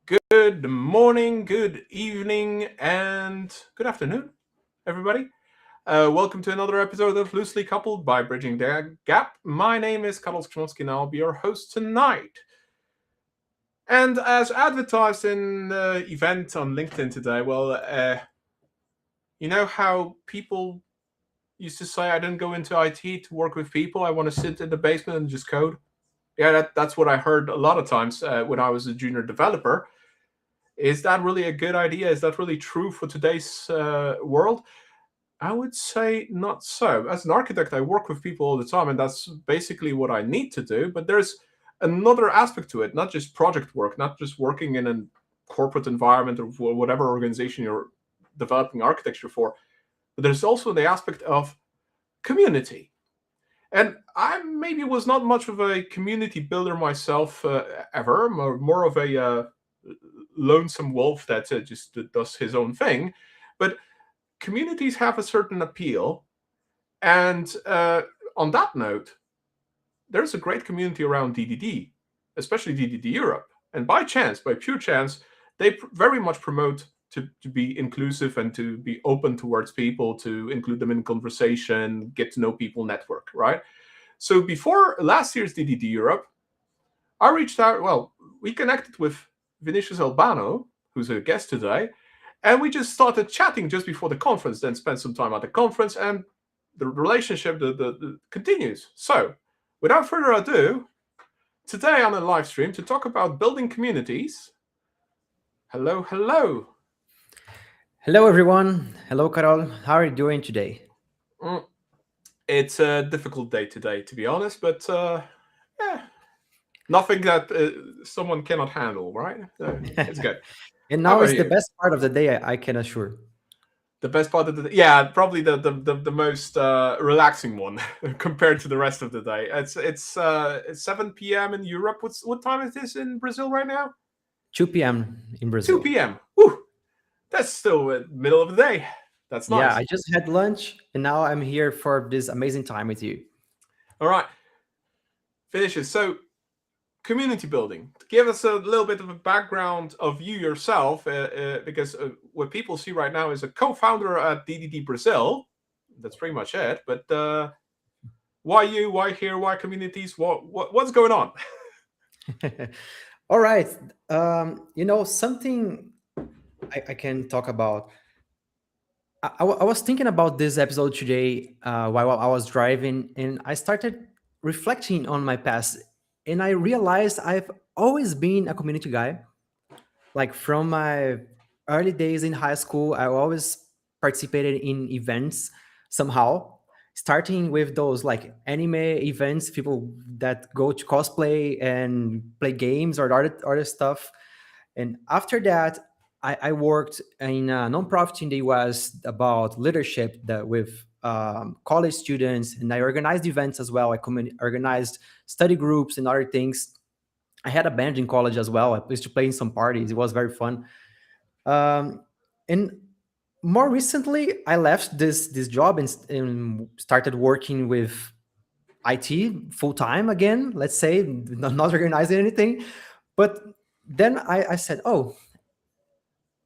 Good morning, good evening, and good afternoon, everybody. Welcome to another episode of Loosely Coupled by Bridging the Gap. My name is Karol Skrzynski and I'll be your host tonight. And as advertised in the event on LinkedIn today, you know how people used to say, I didn't go into IT to work with people, I want to sit in the basement and just code? Yeah, that's what I heard a lot of times when I was a junior developer. Is that really a good idea? Is that really true for today's world? I would say not so. As an architect, I work with people all the time, and that's basically what I need to do. But there's another aspect to it, not just project work, not just working in a corporate environment or whatever organization you're developing architecture for, but there's also the aspect of community. And I maybe was not much of a community builder myself ever, more of a lonesome wolf that just does his own thing. But communities have a certain appeal. And on that note, there's a great community around DDD, especially DDD Europe. And by chance, by pure chance, they very much promote to be inclusive and to be open towards people, to include them in conversation, get to know people, network, right? So before last year's DDD Europe, I reached out, we connected with Vinicius Albano, who's a guest today, and we just started chatting just before the conference, then spent some time at the conference, and the relationship the continues. So, without further ado, today on a live stream to talk about building communities. Hello, hello. Hello, everyone. Hello, Carol. How are you doing today? Mm, It's a difficult day today, to be honest, but yeah, nothing that someone cannot handle, right? It's good. And How now about is the you? best part of the day, I can assure. The best part of the day, yeah, probably the most relaxing one compared to the rest of the day. It's 7 p.m. in Europe. What time is this in Brazil right now? 2 p.m. in Two Brazil. p.m. Woo, that's still middle of the day. That's Yeah, nice. I just had lunch and now I'm here for this amazing time with you. All right, finishes. So community building. Give us a little bit of a background of you yourself, because what people see right now is a co-founder at DDD Brazil. That's pretty much it. But why you? Why here? Why communities? What's going on? All right. Something I can talk about. I was thinking about this episode today while I was driving, and I started reflecting on my past. And I realized I've always been a community guy. Like from my early days in high school, I always participated in events somehow, starting with those like anime events, people that go to cosplay and play games or other stuff. And after that, I worked in a nonprofit in the US about leadership that with college students, and I organized events as well. Organized study groups and other things. I had a band in college as well. I used to play in some parties. It was very fun. And more recently, I left this job and started working with IT full time again. Let's say not organizing anything, but then I said, "Oh,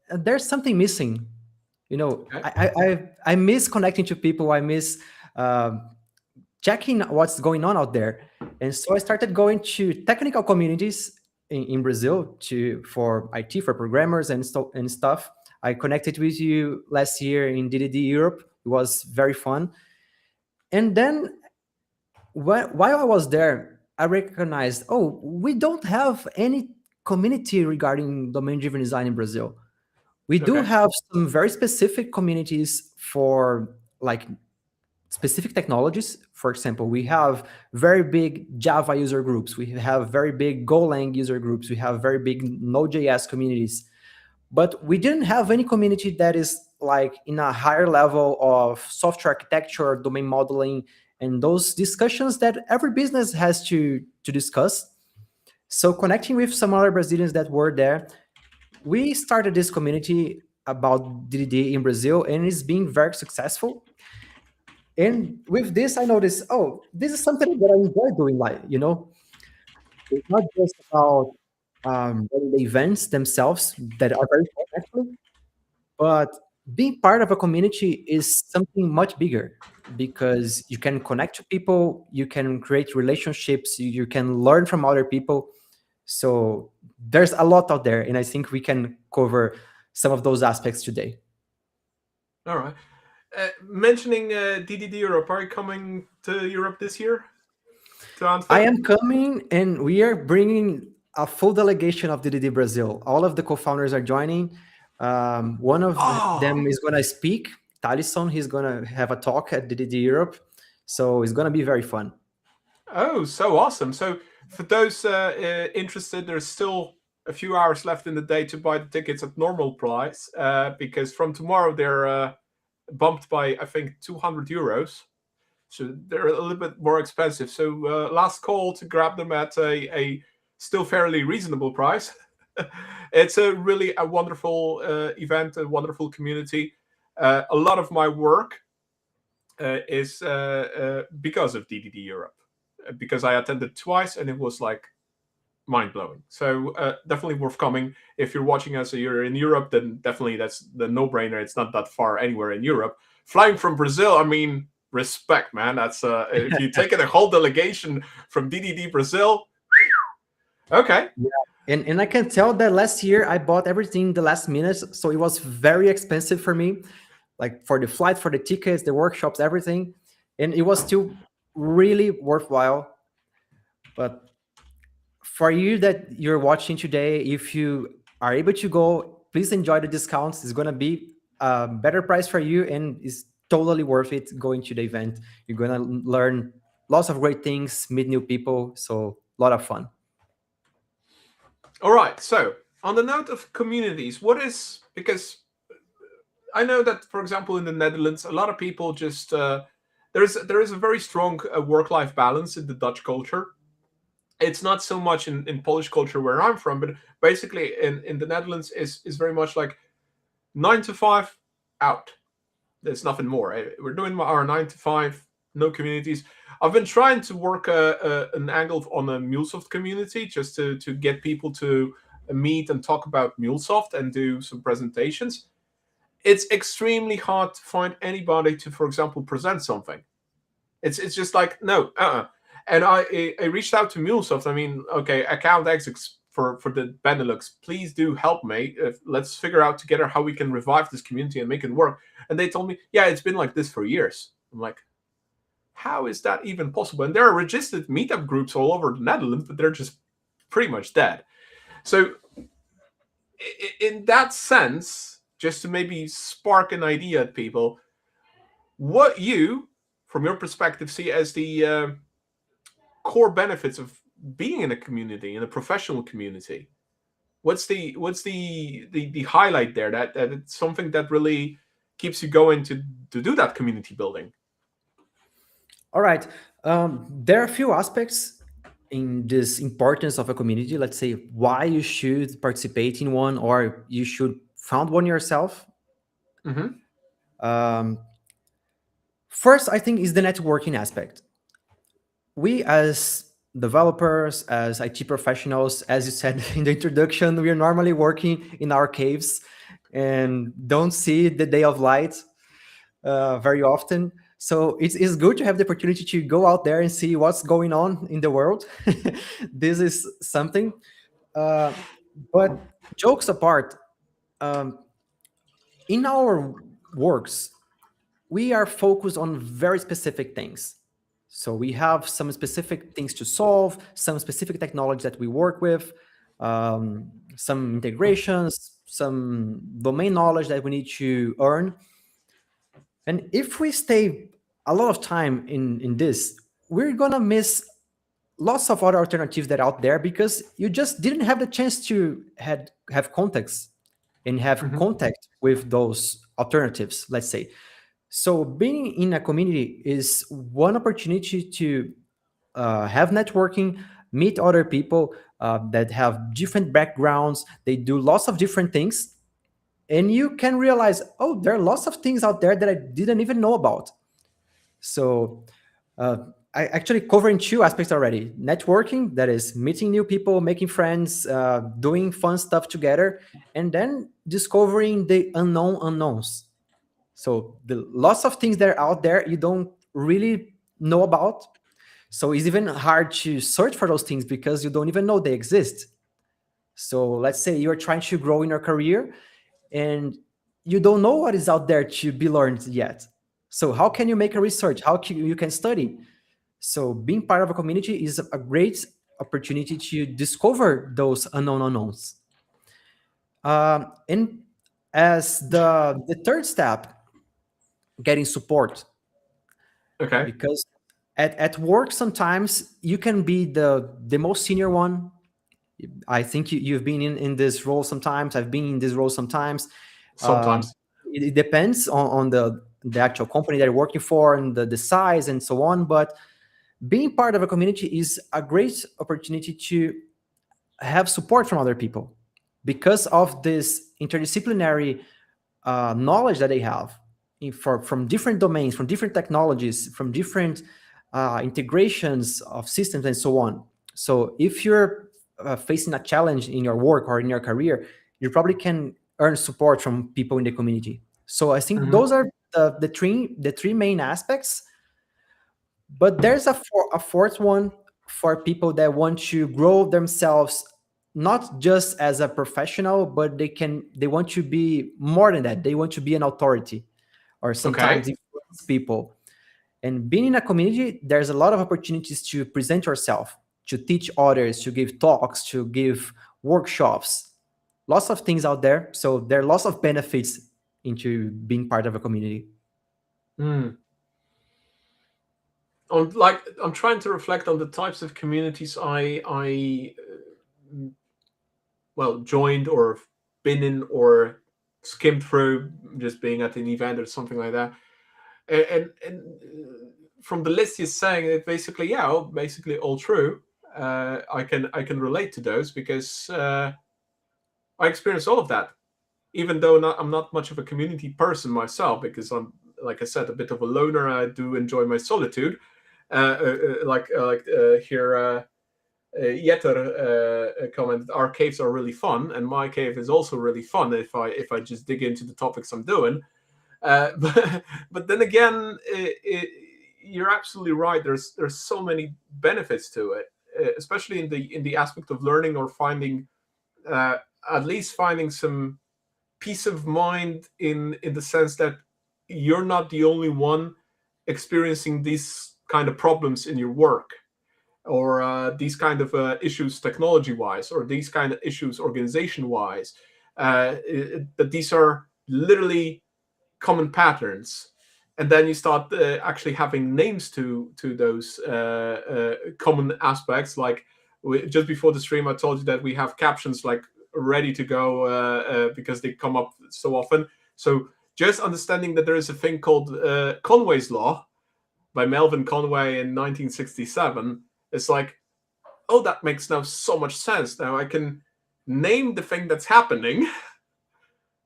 there's something missing." You know, Okay. I miss connecting to people. I miss checking what's going on out there. And so I started going to technical communities in Brazil for IT, for programmers and stuff. I connected with you last year in DDD Europe. It was very fun. And then while I was there, I recognized, oh, we don't have any community regarding domain-driven design in Brazil. We do Okay. have some very specific communities for like specific technologies. For example, we have very big Java user groups. We have very big Golang user groups. We have very big Node.js communities. But we didn't have any community that is like in a higher level of software architecture, domain modeling, and those discussions that every business has to discuss. So connecting with some other Brazilians that were there, we started this community about DDD in Brazil, and it's been very successful. And with this, I noticed, oh, this is something that I enjoy doing. Like, it's not just about the events themselves that are very fun actually. But being part of a community is something much bigger because you can connect to people, you can create relationships, you can learn from other people. So there's a lot out there, and I think we can cover some of those aspects today. All right. Mentioning DDD Europe, are you coming to Europe this year to I Antwerp? am coming, and we are bringing a full delegation of DDD Brazil. All of the co-founders are joining. One of Oh, them is going to speak. Talisson, he's going to have a talk at DDD Europe. So it's going to be very fun. oh, so awesome! So for those interested, there's still a few hours left in the day to buy the tickets at normal price because from tomorrow they're bumped by I think 200 euros. So they're a little bit more expensive. So last call to grab them at a still fairly reasonable price. It's a really a wonderful event, a wonderful community. A lot of my work is because of DDD Europe, because I attended twice and it was like mind blowing. So definitely worth coming. If you're watching us, or you're in Europe, then definitely that's the no brainer. It's not that far anywhere in Europe. Flying from Brazil, I mean, respect, man. That's if you take it a whole delegation from DDD Brazil, okay. Yeah. And I can tell that last year I bought everything the last minute, so it was very expensive for me, like for the flight, for the tickets, the workshops, everything, and it was still really worthwhile. But for you that you're watching today, if you are able to go, please enjoy the discounts. It's gonna be a better price for you, and it's totally worth it going to the event. You're gonna learn lots of great things, meet new people, so a lot of fun. All right. So on the note of communities, what is because I know that, for example, in the Netherlands, a lot of people just there is a very strong work life balance in the Dutch culture. It's not so much in Polish culture where I'm from, but basically in the Netherlands is very much like 9 to 5 out. There's nothing more. We're doing our 9 to 5, no communities. I've been trying to work an angle on a MuleSoft community just to get people to meet and talk about MuleSoft and do some presentations. It's extremely hard to find anybody to, for example, present something. It's just like no, And I reached out to MuleSoft. I mean, okay, account execs for the Benelux, please do help me. Let's figure out together how we can revive this community and make it work. And they told me, yeah, it's been like this for years. I'm like, how is that even possible? And there are registered meetup groups all over the Netherlands, but they're just pretty much dead. So in that sense, just to maybe spark an idea at people, what you, from your perspective, see as the core benefits of being in a community, in a professional community? What's the highlight there that it's something that really keeps you going to do that community building? All right. There are a few aspects in this importance of a community. Let's say why you should participate in one or you should found one yourself. Mm-hmm. Um, First, I think is the networking aspect. We as developers, as IT professionals, as you said in the introduction, we are normally working in our caves and don't see the day of light very often. So it's good to have the opportunity to go out there and see what's going on in the world. This is something. Uh, but jokes apart, um, in our works, we are focused on very specific things. So we have some specific things to solve, some specific technology that we work with, some integrations, some domain knowledge that we need to earn. And if we stay a lot of time in this, we're gonna miss lots of other alternatives that are out there because you just didn't have the chance to have context and have Mm-hmm. contact with those alternatives, let's say. So being in a community is one opportunity to have networking, meet other people that have different backgrounds. They do lots of different things, and you can realize, oh, there are lots of things out there that I didn't even know about. So uh, I actually covering two aspects already: networking, that is meeting new people, making friends, doing fun stuff together, and then discovering the unknown unknowns. So the lots of things that are out there you don't really know about. So it's even hard to search for those things because you don't even know they exist. So let's say you're trying to grow in your career and you don't know what is out there to be learned yet. So how can you make a research? How can you can study? So being part of a community is a great opportunity to discover those unknown unknowns. And as the third step, getting support, Okay. because at work sometimes you can be the most senior one. I think you've been in this role sometimes. I've been in this role sometimes. Um, Sometimes. it depends on the actual company that you're working for and the size and so on. But being part of a community is a great opportunity to have support from other people because of this interdisciplinary knowledge that they have from different domains, from different technologies, from different integrations of systems and so on. So if you're facing a challenge in your work or in your career, you probably can earn support from people in the community. So I think Hmm. those are the three main aspects. But there's a fourth one for people that want to grow themselves, not just as a professional, but they want to be more than that. They want to be an authority or Okay. sometimes influence people. And being in a community, there's a lot of opportunities to present yourself, to teach others, to give talks, to give workshops, lots of things out there. So there are lots of benefits into being part of a community. Hmm. I'm trying to reflect on the types of communities I joined or been in or skimmed through, just being at an event or something like that. And from the list you're saying, it basically, yeah, basically all true. I can relate to those because I experienced all of that. Even though I'm not much of a community person myself, because I'm, like I said, a bit of a loner. I do enjoy my solitude. Here, Yetter commented, "Our caves are really fun," and my cave is also really fun if I just dig into the topics I'm doing. But then again, you're absolutely right. There's so many benefits to it, especially in the aspect of learning or finding, uh, at least finding some peace of mind in the sense that you're not the only one experiencing these kind of problems in your work, or these kind of issues technology wise, or these kind of issues organization wise, that these are literally common patterns. And then you start actually having names to those common aspects. Like just before the stream, I told you that we have captions like ready to go, because they come up so often. So just understanding that there is a thing called Conway's Law by Melvin Conway in 1967, it's like, oh, that makes now so much sense. Now I can name the thing that's happening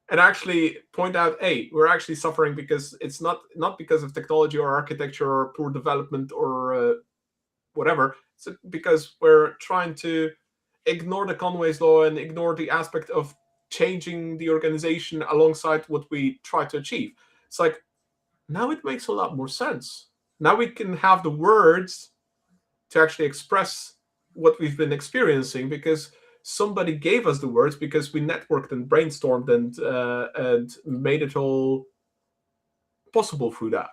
and actually point out, hey, we're actually suffering because it's not because of technology or architecture or poor development or whatever. It's because we're trying to ignore the Conway's law and ignore the aspect of changing the organization alongside what we try to achieve. It's like, now it makes a lot more sense. Now we can have the words to actually express what we've been experiencing because somebody gave us the words, because we networked and brainstormed and made it all possible through that.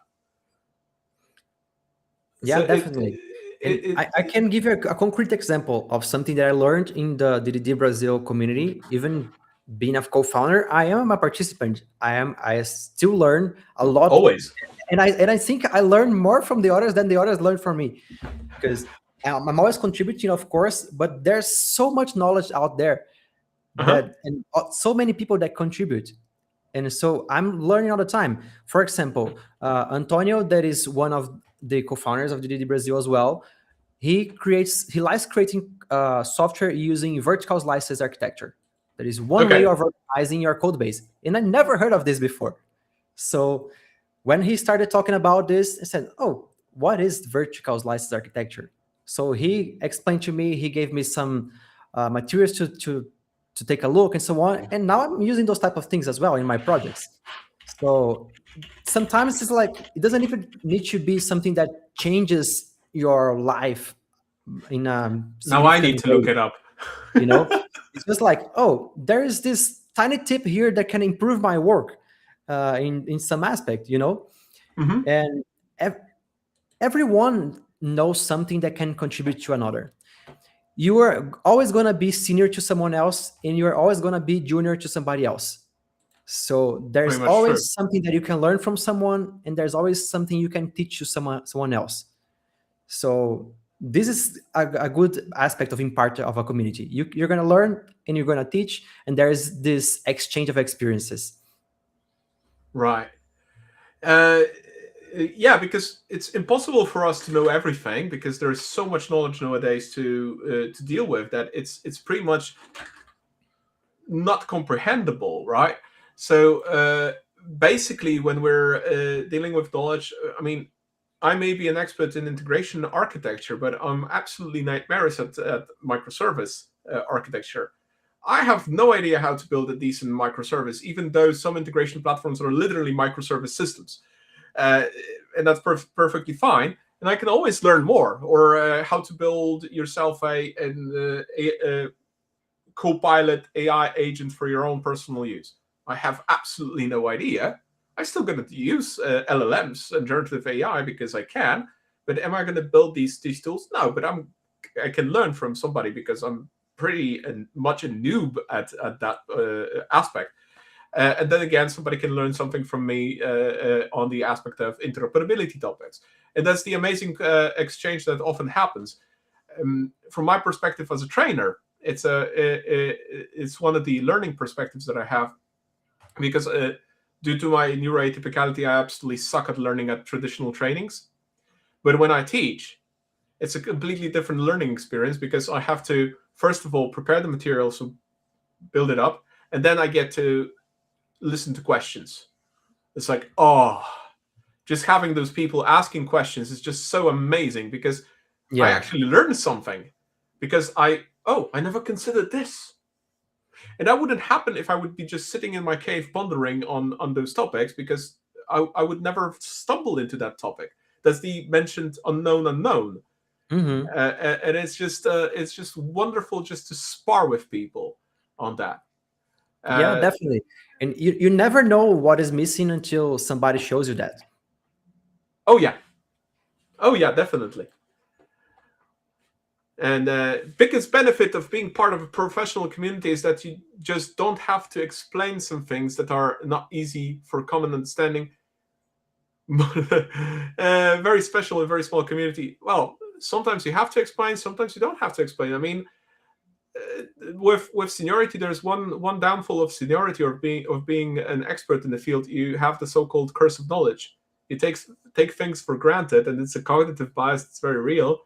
So Yeah, definitely. And I can give you a concrete example of something that I learned in the DDD Brazil community. Even being a co-founder, I am a participant. I still learn a lot, always. and I think I learn more from the others than the others learn from me, because I'm always contributing, of course, but there's so much knowledge out there Uh-huh. that and so many people that contribute. And so I'm learning all the time. For example, Antonio, that is one of the co-founders of DDD Brazil as well. He likes creating software using vertical slices architecture. That is one way Okay. of organizing your code base. And I never heard of this before. So when he started talking about this, I said, "Oh, what is vertical slices architecture. So he explained to me, he gave me some materials to take a look and so on. And now I'm using those type of things as well in my projects. So sometimes it's like, it doesn't even need to be something that changes your life in a Now I need significant to look way. it up. You know, it's just like, oh, there is this tiny tip here that can improve my work in some aspect, you know. Hmm. And ev- everyone knows something that can contribute to another. You are always going to be senior to someone else, and you're always going to be junior to somebody else. So there's Pretty much true. always something that you can learn from someone, and there's always something you can teach to someone else. So this is a good aspect of being part of a community. You're going to learn and you're going to teach, and there's this exchange of experiences. Right. Uh, yeah, because it's impossible for us to know everything because there's so much knowledge nowadays to deal with that it's pretty much not comprehensible, right? So basically, when we're dealing with knowledge, I mean, I may be an expert in integration architecture, but I'm absolutely nightmarish at microservice architecture. I have no idea how to build a decent microservice, even though some integration platforms are literally microservice systems. Uh, and that's perfectly fine. And I can always learn more, or how to build yourself a Copilot AI agent for your own personal use. I have absolutely no idea. I'm still going to use LLMs and generative AI because I can, but am I going to build these tools? No, but I can learn from somebody because I'm pretty and much a noob at that aspect. And then again, somebody can learn something from me on the aspect of interoperability topics. And that's the amazing exchange that often happens. From my perspective as a trainer, it's one of the learning perspectives that I have because due to my neuroatypicality, I absolutely suck at learning at traditional trainings. But when I teach, it's a completely different learning experience because I have to first of all prepare the material, so build it up, and then I get to listen to questions. It's like, oh, just having those people asking questions is just so amazing because I Yeah. actually learned something because I never considered this. And that wouldn't happen if I would be just sitting in my cave pondering on those topics because I would never stumble into that topic. That's the mentioned unknown unknown. Hmm. And it's just wonderful just to spar with people on that. Yeah, Uh, definitely. And you never know what is missing until somebody shows you that. oh yeah, oh yeah, definitely. And biggest benefit of being part of a professional community is that you just don't have to explain some things that are not easy for common understanding. Very special and very small community. Well, sometimes you have to explain, sometimes you don't have to explain. I mean, with seniority, there's one downfall of seniority or being an expert in the field. You have the so-called curse of knowledge. You take things for granted, and it's a cognitive bias. It's very real.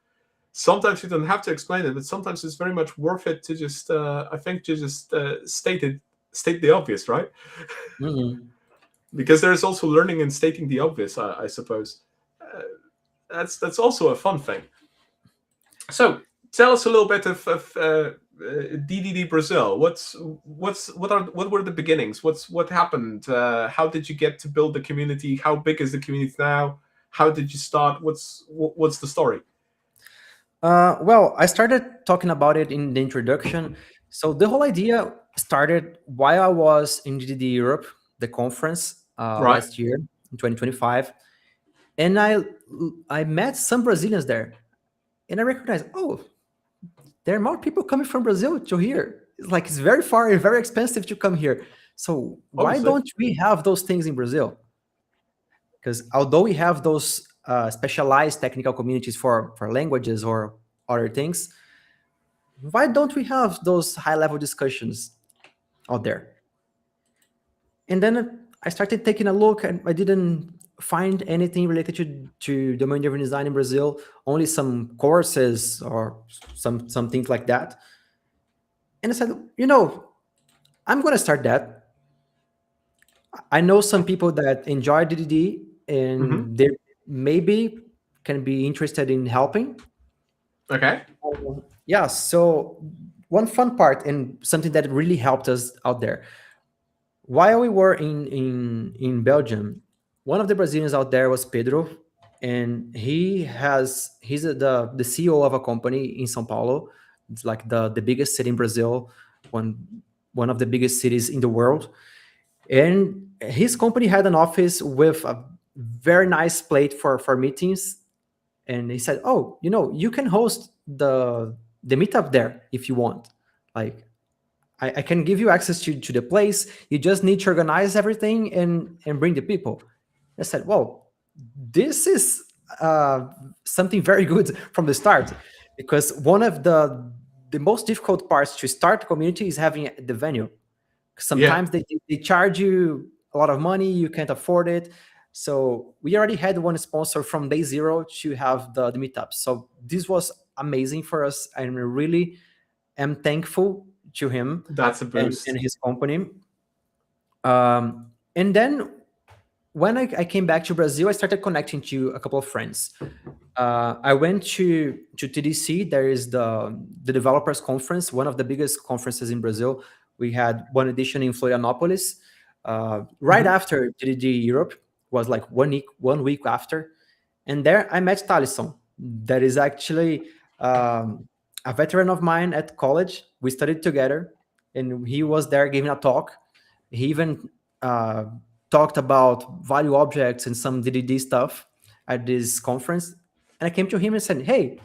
Sometimes you don't have to explain it, but sometimes it's very much worth it to just I think to just state the obvious, right? Hmm. Because there's also learning in stating the obvious, I suppose. Uh, that's also a fun thing. So tell us a little bit of DDD Brazil. What were the beginnings? What happened? How did you get to build the community? How big is the community now? How did you start? What's the story? Well, I started talking about it in the introduction. So the whole idea started while I was in GDD Europe, the conference Right. last year in 2025, and I met some Brazilians there, and I recognized, oh, there are more people coming from Brazil to here. It's like it's very far and very expensive to come here. So why Obviously. don't we have those things in Brazil? Because although we have those specialized technical communities for languages or other things, why don't we have those high level discussions out there? And then I started taking a look, and I didn't find anything related to domain driven design in Brazil, only some courses or some things like that. And I said, I'm going to start that. I know some people that enjoy DDD, Hmm. and they maybe can be interested in helping. Okay. Yeah, so one fun part and something that really helped us out there. While we were in Belgium, one of the Brazilians out there was Pedro, and he's the CEO of a company in São Paulo. It's like the biggest city in Brazil, one of the biggest cities in the world. And his company had an office with a very nice plate for meetings. And he said, "Oh, you can host the meetup there if you want. Like, I can give you access to the place. You just need to organize everything and bring the people." I said, "Well, this is something very good from the start, because one of the most difficult parts to start a community is having the venue. Yeah, Sometimes they charge you a lot of money, you can't afford it. So we already had one sponsor from day zero to have the meetup. So this was amazing for us. I really am thankful to him that's a and boost. his company. And then when I came back to Brazil, I started connecting to a couple of friends. I went to TDC. There is the developers conference, one of the biggest conferences in Brazil. We had one edition in Florianopolis. Right Hmm. after TDD Europe was like 1 week after, and there I met Talisson. That is actually a veteran of mine at college. We studied together, and he was there giving a talk. He even uh, talked about value objects and some DDD stuff at this conference. And I came to him and said, "Hey,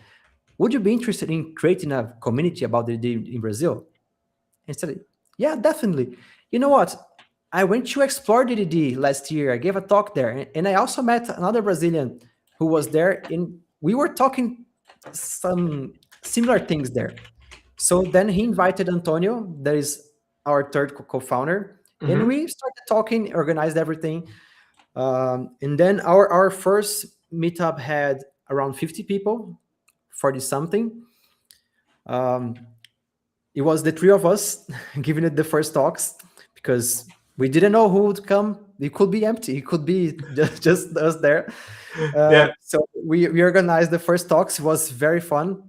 would you be interested in creating a community about DDD in Brazil?" And he said, "Yeah, definitely. You know what? I went to explore DDD last year. I gave a talk there. And I also met another Brazilian who was there. And we were talking some similar things there." So then he invited Antonio, that is our third co-founder, and Hmm. we started talking, organized everything. And then our first meetup had around 50 people, 40 something. Um, it was the three of us giving it the first talks, because we didn't know who would come. It could be empty. It could be just us there. Yeah, So we organized the first talks. It was very fun.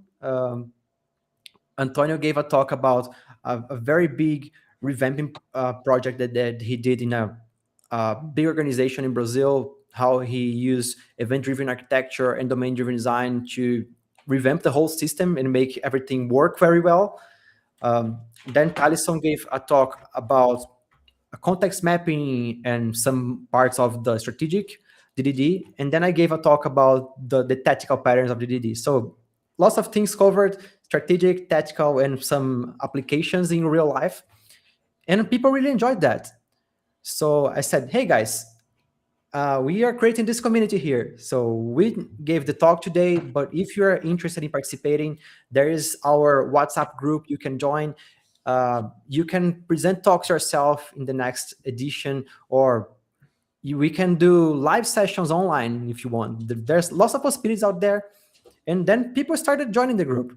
Antonio gave a talk about a very big revamping project that he did in a big organization in Brazil, how he used event-driven architecture and domain-driven design to revamp the whole system and make everything work very well. Then Talisson gave a talk about a context mapping and some parts of the strategic DDD. And then I gave a talk about the tactical patterns of DDD. So lots of things covered: strategic, tactical, and some applications in real life. And people really enjoyed that. So I said, "Hey guys, we are creating this community here. So we gave the talk today, but if you're interested in participating, there is our WhatsApp group you can join. You can present talks yourself in the next edition, or we can do live sessions online if you want. There's lots of possibilities out there." And then people started joining the group.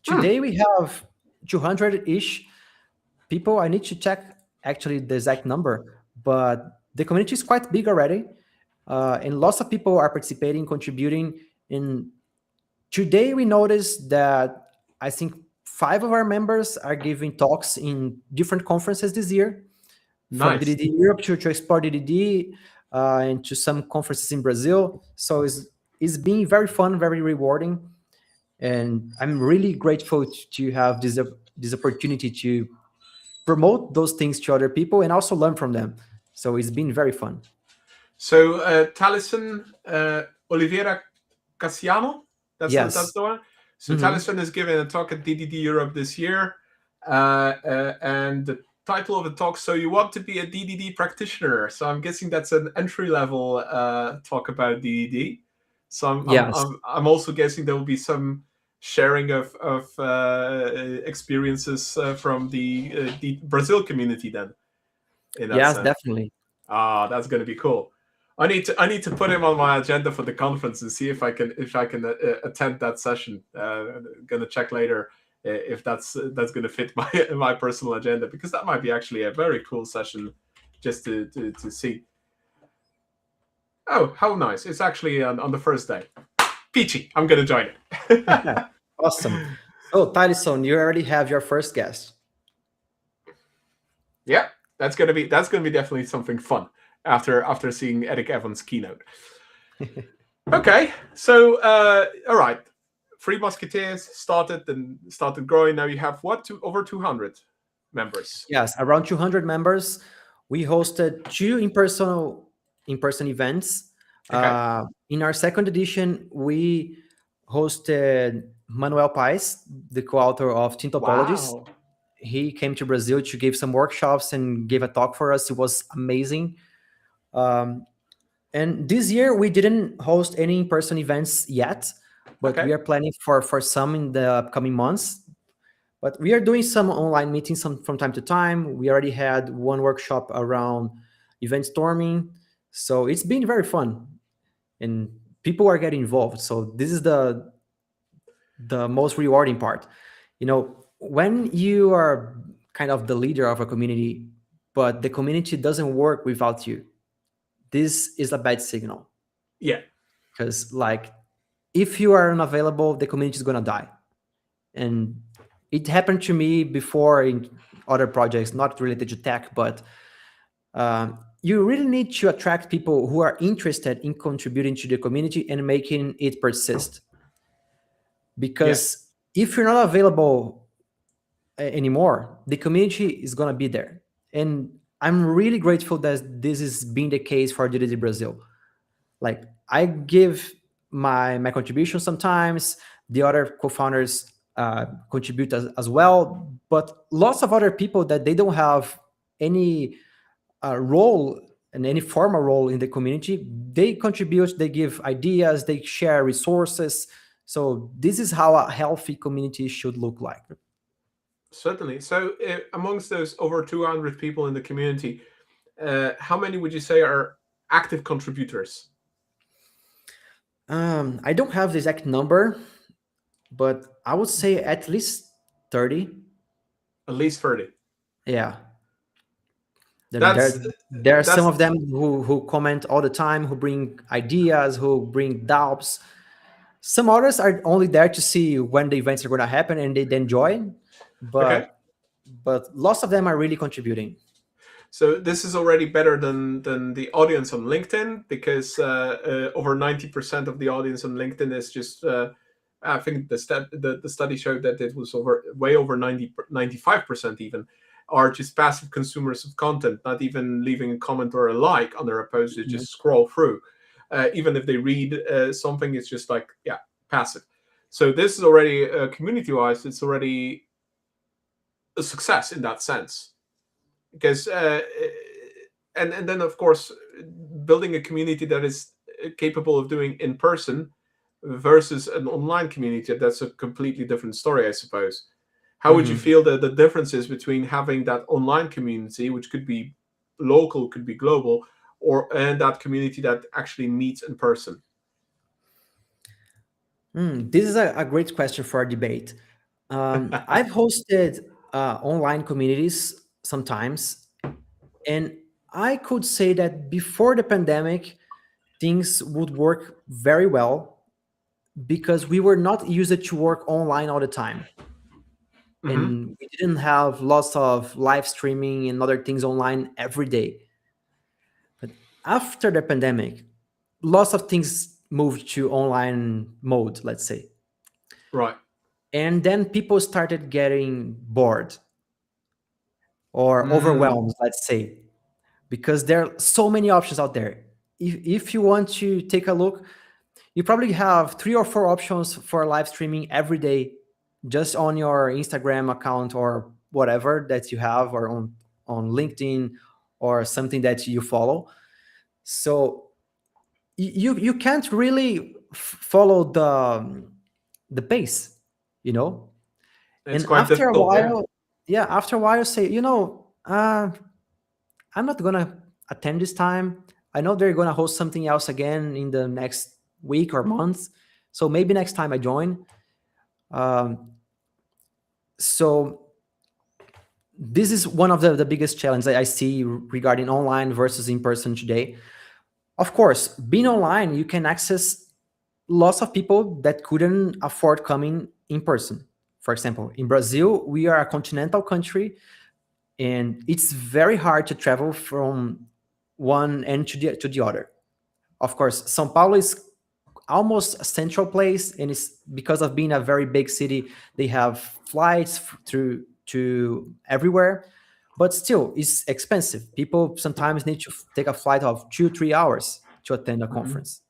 hmm, Today we have 200-ish people. I need to check actually the exact number, but the community is quite big already, and lots of people are participating, contributing. And today we noticed that I think 5 of our members are giving talks in different conferences this year, from nice. DDD Europe to explore DDD, and to some conferences in Brazil. So it's been very fun, very rewarding, and I'm really grateful to have this opportunity to promote those things to other people and also learn from them. So it's been very fun. So Taliesin Oliveira Cassiano, that's Yes. the one. So Hmm. Taliesin is giving a talk at DDD Europe this year, and the title of the talk. So you want to be a DDD practitioner? So I'm guessing that's an entry level talk about DDD. So Yes. I'm also guessing there will be some sharing of experiences from the Brazil community then in that Yes, sense. definitely. Ah, that's going to be cool. I need to put him on my agenda for the conference and see if I can attend that session. Gonna check later if that's gonna fit my my personal agenda, because that might be actually a very cool session just to see. Oh, how nice! It's actually on the first day. Peachy. I'm gonna join it. Awesome. So, Tyson, you already have your first guest. Yeah, that's gonna be definitely something fun after seeing Eric Evans' keynote. Okay, so all right, Three Musketeers started growing. Now you have what? Over 200 members. Yes, around 200 members. We hosted two in-person events. Okay. In our second edition, we hosted Manuel Paes, the co-author of Teen Topologies. Wow. He came to Brazil to give some workshops and gave a talk for us. It was amazing. Um, and this year we didn't host any in-person events yet, but we Okay. are planning for some in the upcoming months. But we are doing some online meetings from time to time. We already had one workshop around event storming. So it's been very fun and people are getting involved. So this is the most rewarding part. You know, when you are kind of the leader of a community, but the community doesn't work without you, this is a bad signal. Yeah. Because like if you are unavailable, the community is gonna die. And it happened to me before in other projects, not related to tech, but you really need to attract people who are interested in contributing to the community and making it persist. Yeah. Because if you're not available anymore, the community is going to be there. And I'm really grateful that this is being the case for DDD Brazil. Like I give my contribution sometimes, the other co-founders contribute as well, but lots of other people that they don't have any role and any formal role in the community, they contribute, they give ideas, they share resources. So this is how a healthy community should look like. Certainly. So, amongst those over 200 people in the community, how many would you say are active contributors? I don't have the exact number, but I would say at least 30. At least 30. Yeah. I mean, That's there are some that's of them who comment all the time, who bring ideas, who bring doubts. Some others are only there to see when the events are going to happen and they then join. okay. But lots of them are really contributing. So this is already better than the audience on LinkedIn, because over 90% of the audience on LinkedIn is just. I think the study showed that it was way over 95% even are just passive consumers of content, not even leaving a comment or a like on their post. They Mhm. just scroll through. Even if they read something, it's just like, yeah, passive. So this is already community-wise, it's already a success in that sense. Because and then of course, building a community that is capable of doing in person versus an online community, that's a completely different story, I suppose. How would you Mhm. feel the differences between having that online community, which could be local, could be global, and that community that actually meets in person? This is a great question for a debate. I've hosted online communities sometimes, and I could say that before the pandemic, things would work very well because we were not used to work online all the time. Hmm. And we didn't have lots of live streaming and other things online every day. But after the pandemic, lots of things moved to online mode, let's say. Right. And then people started getting bored or Mm. overwhelmed, let's say, because there are so many options out there. If you want to take a look, you probably have 3 or 4 options for live streaming every day just on your Instagram account or whatever that you have, or on LinkedIn or something that you follow. So you can't really follow the pace, you know. It's And quite after a difficult, yeah. while, yeah, after a while, say, I'm not gonna attend this time. I know they're gonna host something else again in the next week or month, so maybe next time I join. Um, so this is one of the biggest challenges I see regarding online versus in person today. Of course, being online, you can access lots of people that couldn't afford coming in person. For example, in Brazil, we are a continental country, and it's very hard to travel from one end to the other. Of course, São Paulo is almost a central place, and it's because of being a very big city, they have flights through to everywhere, but still it's expensive. People sometimes need to take a flight of 2 3 hours to attend a Mhm. conference.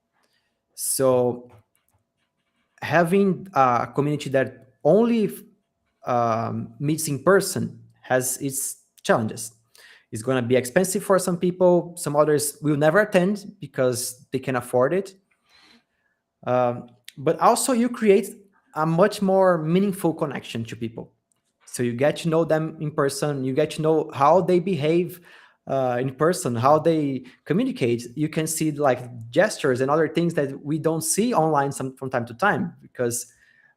So having a community that only meets in person has its challenges. It's going to be expensive for some people. Some others will never attend because they can afford it. But also, you create a much more meaningful connection to people. So you get to know them in person. You get to know how they behave in person, how they communicate. You can see like gestures and other things that we don't see online from time to time, because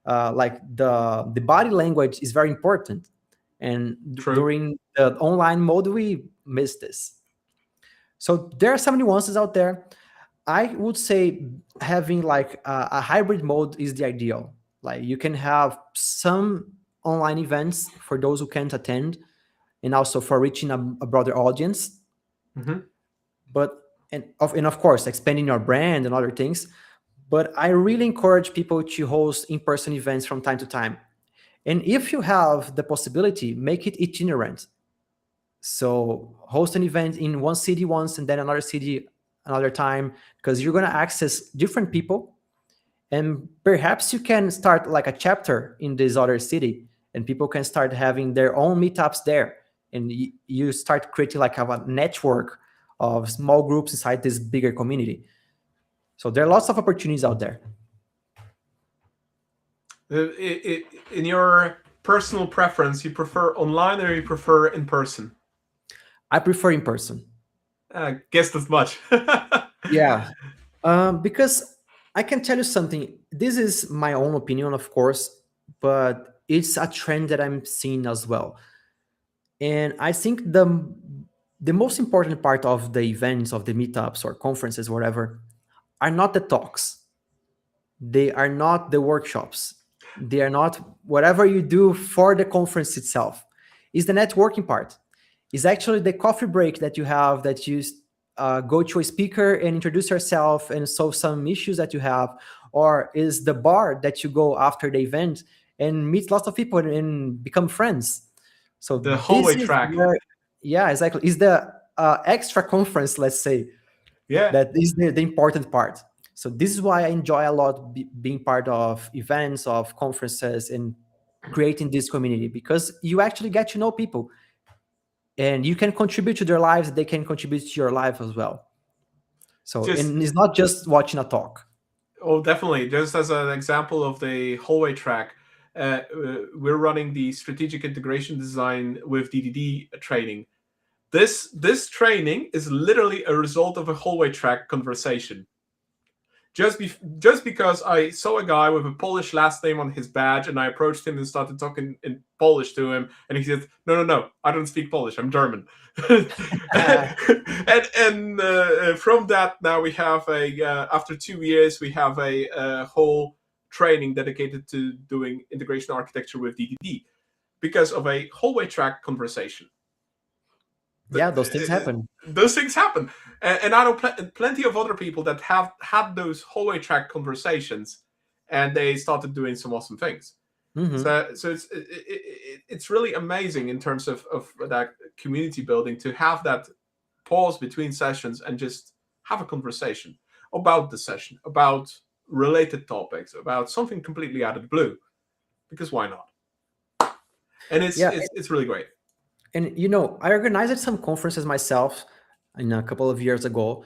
like the body language is very important. And True. during the online mode, we miss this. So there are some nuances out there. I would say having like a hybrid mode is the ideal. Like you can have some online events for those who can't attend, and also for reaching a broader audience. Hmm. But and of course expanding your brand and other things. But I really encourage people to host in-person events from time to time. And if you have the possibility, make it itinerant. So host an event in one city once and then another city another time, because you're going to access different people, and perhaps you can start like a chapter in this other city, and people can start having their own meetups there, and you start creating like a network of small groups inside this bigger community. So there are lots of opportunities out there. In your personal preference, you prefer online or you prefer in person? I prefer in person. Guessed as much. Yeah. Because I can tell you something. This is my own opinion, of course, but it's a trend that I'm seeing as well. And I think the most important part of the events, of the meetups or conferences, whatever, are not the talks. They are not the workshops. They are not whatever you do for the conference itself. It's the networking part. It's actually the coffee break that you have, that you go to a speaker and introduce yourself and solve some issues that you have, or is the bar that you go after the event and meet lots of people and become friends. So The this hallway is track. where, yeah, exactly, is the extra conference, let's say, Yeah. that is the important part. So this is why I enjoy a lot being part of events, of conferences, and creating this community, because you actually get to know people and you can contribute to their lives, they can contribute to your life as well. So, Just and it's not just watching a talk. Oh, definitely. Just as an example of the hallway track, we're running the strategic integration design with DDD training. This training is literally a result of a hallway track conversation. Just because I saw a guy with a Polish last name on his badge, and I approached him and started talking in Polish to him, and he said, "No, no, no, I don't speak Polish. I'm German." And from that, now we have a after 2 years, we have a whole training dedicated to doing integration architecture with DDD because of a hallway track conversation. Yeah, those things happen. Those things happen, and I know plenty of other people that have had those hallway track conversations, and they started doing some awesome things. Hmm. So it's really amazing in terms of that community building, to have that pause between sessions and just have a conversation about the session, about related topics, about something completely out of the blue, because why not? And it's Yeah, it's it's really great. and I organized some conferences myself in a couple of years ago,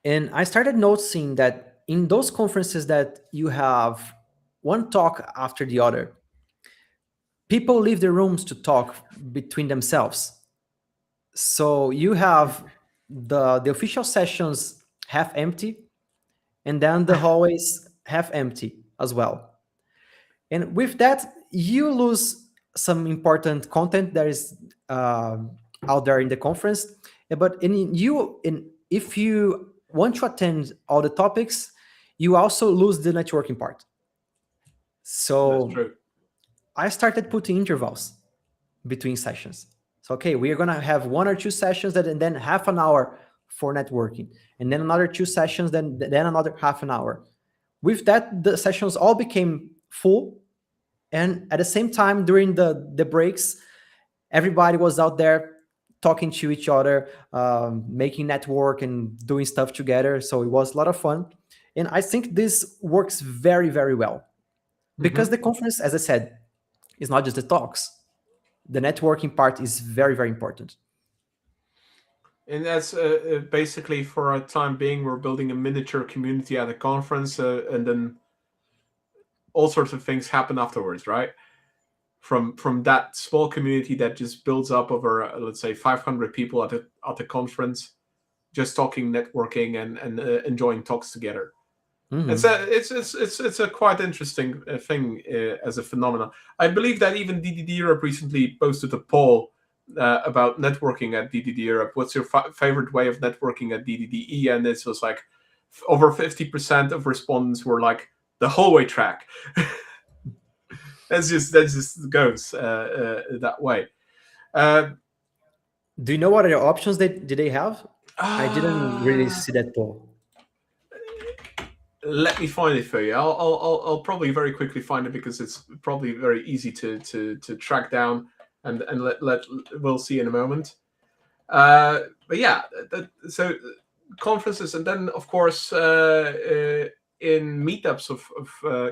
and I started noticing that in those conferences that you have one talk after the other, people leave the rooms to talk between themselves. So you have the official sessions half empty, and then the hallways half empty as well. And with that, you lose some important content that is uh, out there in the conference. But if you want to attend all the topics, you also lose the networking part. That's So true. I started putting intervals between sessions. So okay, we are gonna have one or two sessions that, and then half an hour for networking, and then another two sessions, then another half an hour. With that, the sessions all became full, and at the same time during the breaks, everybody was out there talking to each other, making network and doing stuff together. So it was a lot of fun, and I think this works very very well because Hmm. the conference, as I said, is not just the talks. The networking part is very very important. And that's basically for a time being, we're building a miniature community at a conference, and then all sorts of things happen afterwards, right? From that small community that just builds up over, let's say, 500 people at the conference, just talking, networking, and enjoying talks together. It's Hmm. a it's a quite interesting thing as a phenomenon. I believe that even DDD Europe recently posted a poll about networking at DDD Europe. What's your favorite way of networking at DDDE? And this was like over 50% of respondents were like the hallway track. That just goes that way. Uh, Do you know what other options they did they have? I didn't really uh, see that poll. Let me find it for you. I'll probably very quickly find it because it's probably very easy to track down, and let we'll see in a moment. But yeah, so conferences, and then of course in meetups of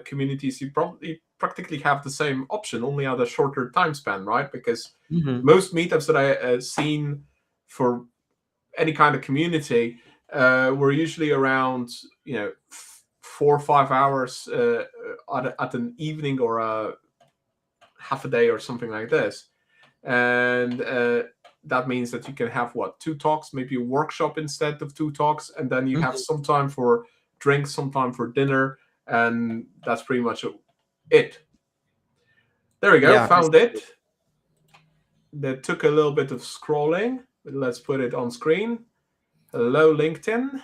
communities, you probably practically have the same option, only at a shorter time span, right? Because Hmm. most meetups that I seen for any kind of community were usually around 4 or 5 hours at an evening or a half a day or something like this, and that means that you can have what, two talks, maybe a workshop instead of two talks, and then you have Hmm. some time for drinks, some time for dinner, and that's pretty much it. There we go, Yeah, found it. That took a little bit of scrolling, but let's put it on screen. Hello, LinkedIn.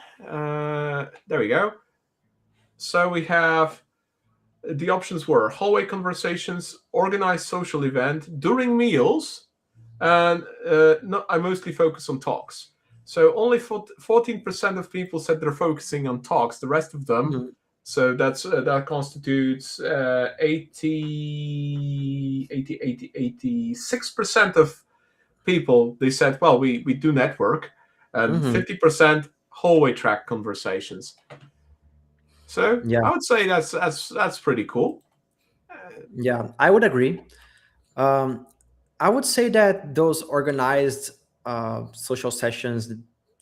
There we go. So we have the options were hallway conversations, organized social event during meals, and no, I mostly focus on talks. So only 14% of people said they're focusing on talks. The rest of them, hmm so that constitutes 86% of people. They said, well, we do network, and hmm 50% hallway track conversations. So yeah, I would say that's pretty cool. yeah, I would agree. Um, I would say that those organized social sessions,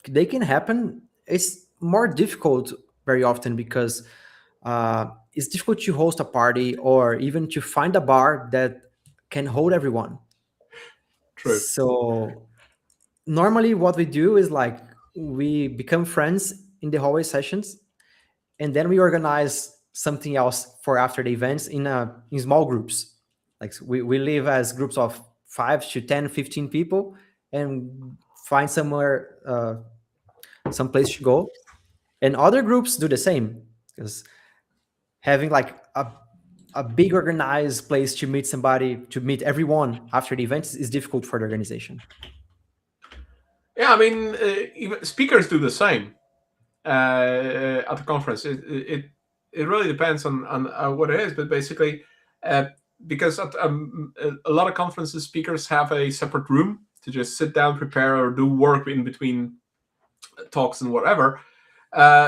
they can happen. It's more difficult very often because it's difficult to host a party or even to find a bar that can hold everyone. True. So normally what we do is like we become friends in the hallway sessions, and then we organize something else for after the events in small groups. Like we live as groups of 5 to 10, 15 people, and find somewhere some place to go, and other groups do the same, because having like a big organized place to meet somebody, to meet everyone after the events, is difficult for the organization. Yeah, I mean, even speakers do the same at the conference. It really depends on what it is, but basically, uh, because at a lot of conferences, speakers have a separate room to just sit down, prepare, or do work in between talks and whatever.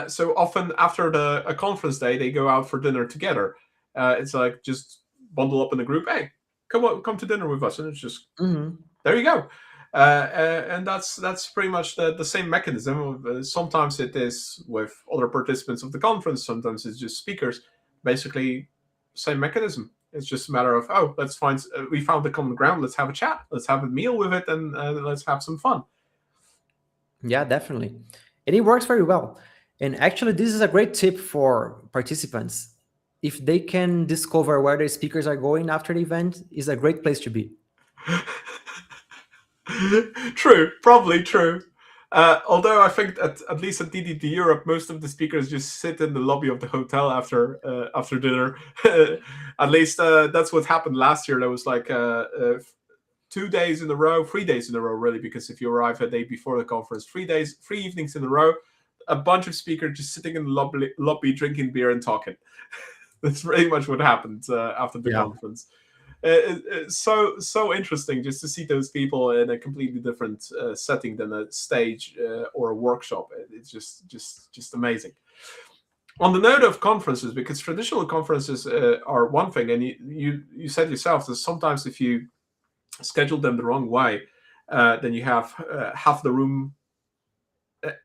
So often after a conference day, they go out for dinner together. It's like just bundle up in a group. Hey, come to dinner with us, and it's just Hmm. there you go. And that's pretty much the same mechanism. Sometimes it is with other participants of the conference. Sometimes it's just speakers. Basically, same mechanism. It's just a matter of, oh, let's find, we found the common ground. Let's have a chat. Let's have a meal with it, and let's have some fun. Yeah, definitely. And it works very well. And actually, this is a great tip for participants. If they can discover where the speakers are going after the event, is a great place to be. True, probably true. Although I think at least at DDD Europe, most of the speakers just sit in the lobby of the hotel after dinner. At least that's what happened last year. There was like 2 days in a row, 3 days in a row, really, because if you arrive a day before the conference, 3 days, 3 evenings in a row, a bunch of speakers just sitting in the lobby drinking beer and talking. That's pretty much what happened after the Yeah. conference. It's so interesting just to see those people in a completely different setting than a stage or a workshop. It's just amazing. On the note of conferences, because traditional conferences are one thing, and you said yourself that sometimes if you schedule them the wrong way, then you have half the room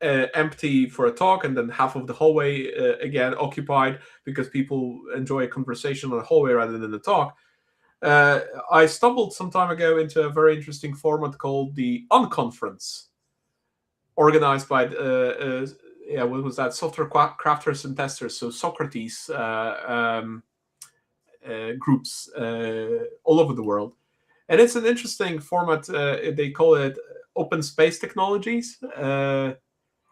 empty for a talk, and then half of the hallway again occupied because people enjoy a conversation on the hallway rather than the talk. I stumbled some time ago into a very interesting format called the Unconference, organized by yeah, what was that? Software crafters and testers, so Socrates groups all over the world, and it's an interesting format. They call it open space technologies.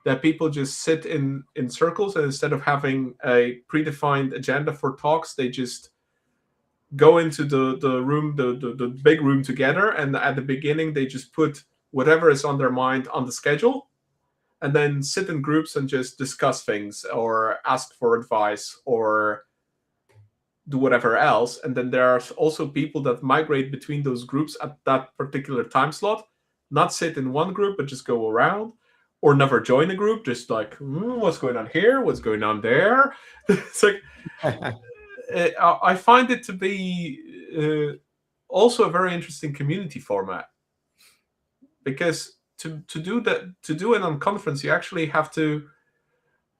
That people just sit in circles, and instead of having a predefined agenda for talks, they just go into the room, the big room together, and at the beginning they just put whatever is on their mind on the schedule, and then sit in groups and just discuss things or ask for advice or do whatever else. And then there are also people that migrate between those groups at that particular time slot, not sit in one group but just go around, or never join a group, just like, what's going on here, what's going on there. It's like I find it to be also a very interesting community format, because to do that, to do it on conference, you actually have to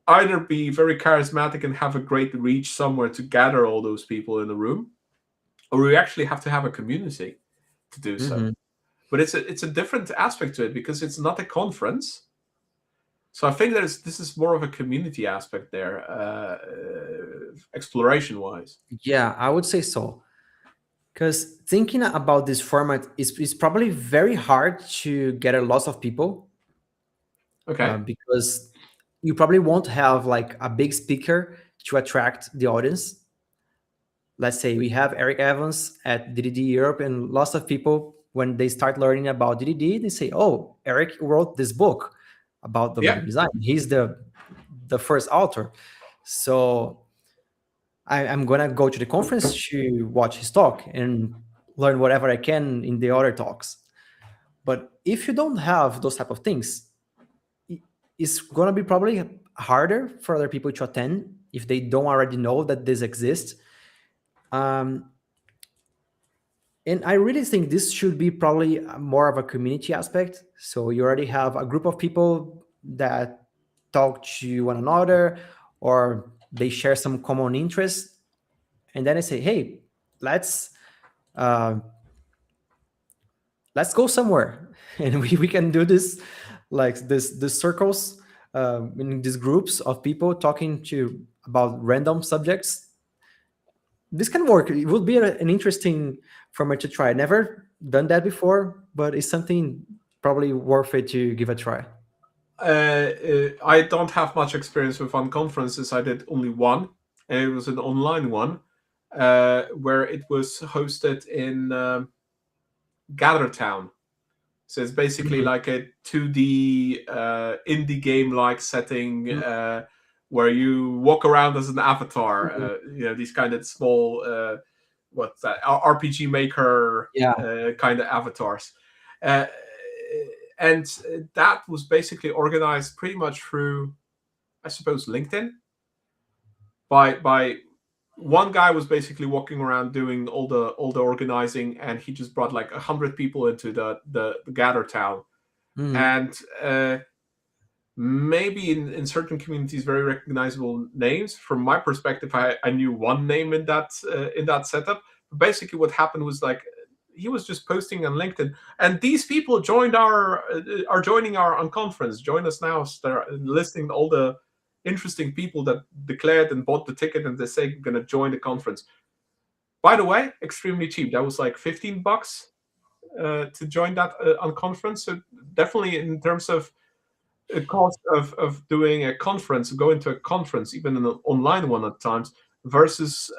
either be very charismatic and have a great reach somewhere to gather all those people in the room, or you actually have to have a community to do so. Hmm. But it's a different aspect to it because it's not a conference. So I think this is more of a community aspect there, exploration wise. Yeah, I would say so. Because thinking about this format is probably very hard to get a lot of people, Okay. because you probably won't have like a big speaker to attract the audience. Let's say we have Eric Evans at DDD Europe, and lots of people, when they start learning about DDD, they say, "Oh, Eric wrote this book about Yeah. domain design. He's the first author." So I'm gonna go to the conference to watch his talk and learn whatever I can in the other talks. But if you don't have those type of things, it's gonna be probably harder for other people to attend if they don't already know that this exists. Um, and I really think this should be probably more of a community aspect. So you already have a group of people that talk to one another, or they share some common interests, and then I say, "Hey, let's uh, let's go somewhere," and we can do this, like this circles, in these groups of people talking to about random subjects. This can work. It would be an interesting format to try. Never done that before, but it's something probably worth it to give a try. I don't have much experience with unconferences. I did only one, and it was an online one, where it was hosted in Gathertown. So it's basically Mhm. like a 2D indie game like setting, Mhm. where you walk around as an avatar. Mhm. These kind of small, what's that, RPG Maker Yeah. kind of avatars. Uh, and that was basically organized pretty much through, I suppose, LinkedIn. By one guy was basically walking around doing all the organizing, and he just brought like 100 people into the gather town. Mhm. And maybe in certain communities very recognizable names. From my perspective, I knew one name in that setup. But basically what happened was like he was just posting on LinkedIn, and these people joined our are joining our unconference. Join us now. Start listing all the interesting people that declared and bought the ticket, and they say going to join the conference. By the way, extremely cheap. That was like $15 to join that unconference. So definitely in terms of cost of doing a conference, going to a conference, even an online one at times, versus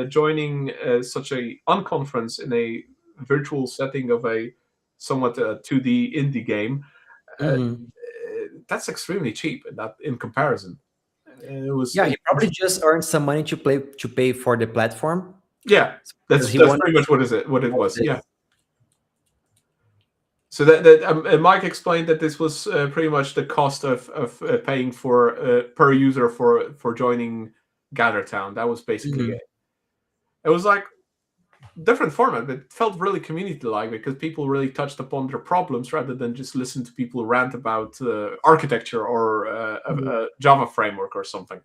joining such a unconference in a virtual setting of a somewhat 2D indie game. Uh, Hmm. that's extremely cheap in that in comparison. It was Yeah, he probably just earned some money to pay for the platform yeah. because he That's wanted pretty much what it all was. Yeah. this. So that Mike explained that this was pretty much the cost of paying for per user for joining GatherTown. That was basically Mhm. it. It was like different format, but it felt really community like because people really touched upon their problems rather than just listen to people rant about architecture or Mhm. a Java framework or something.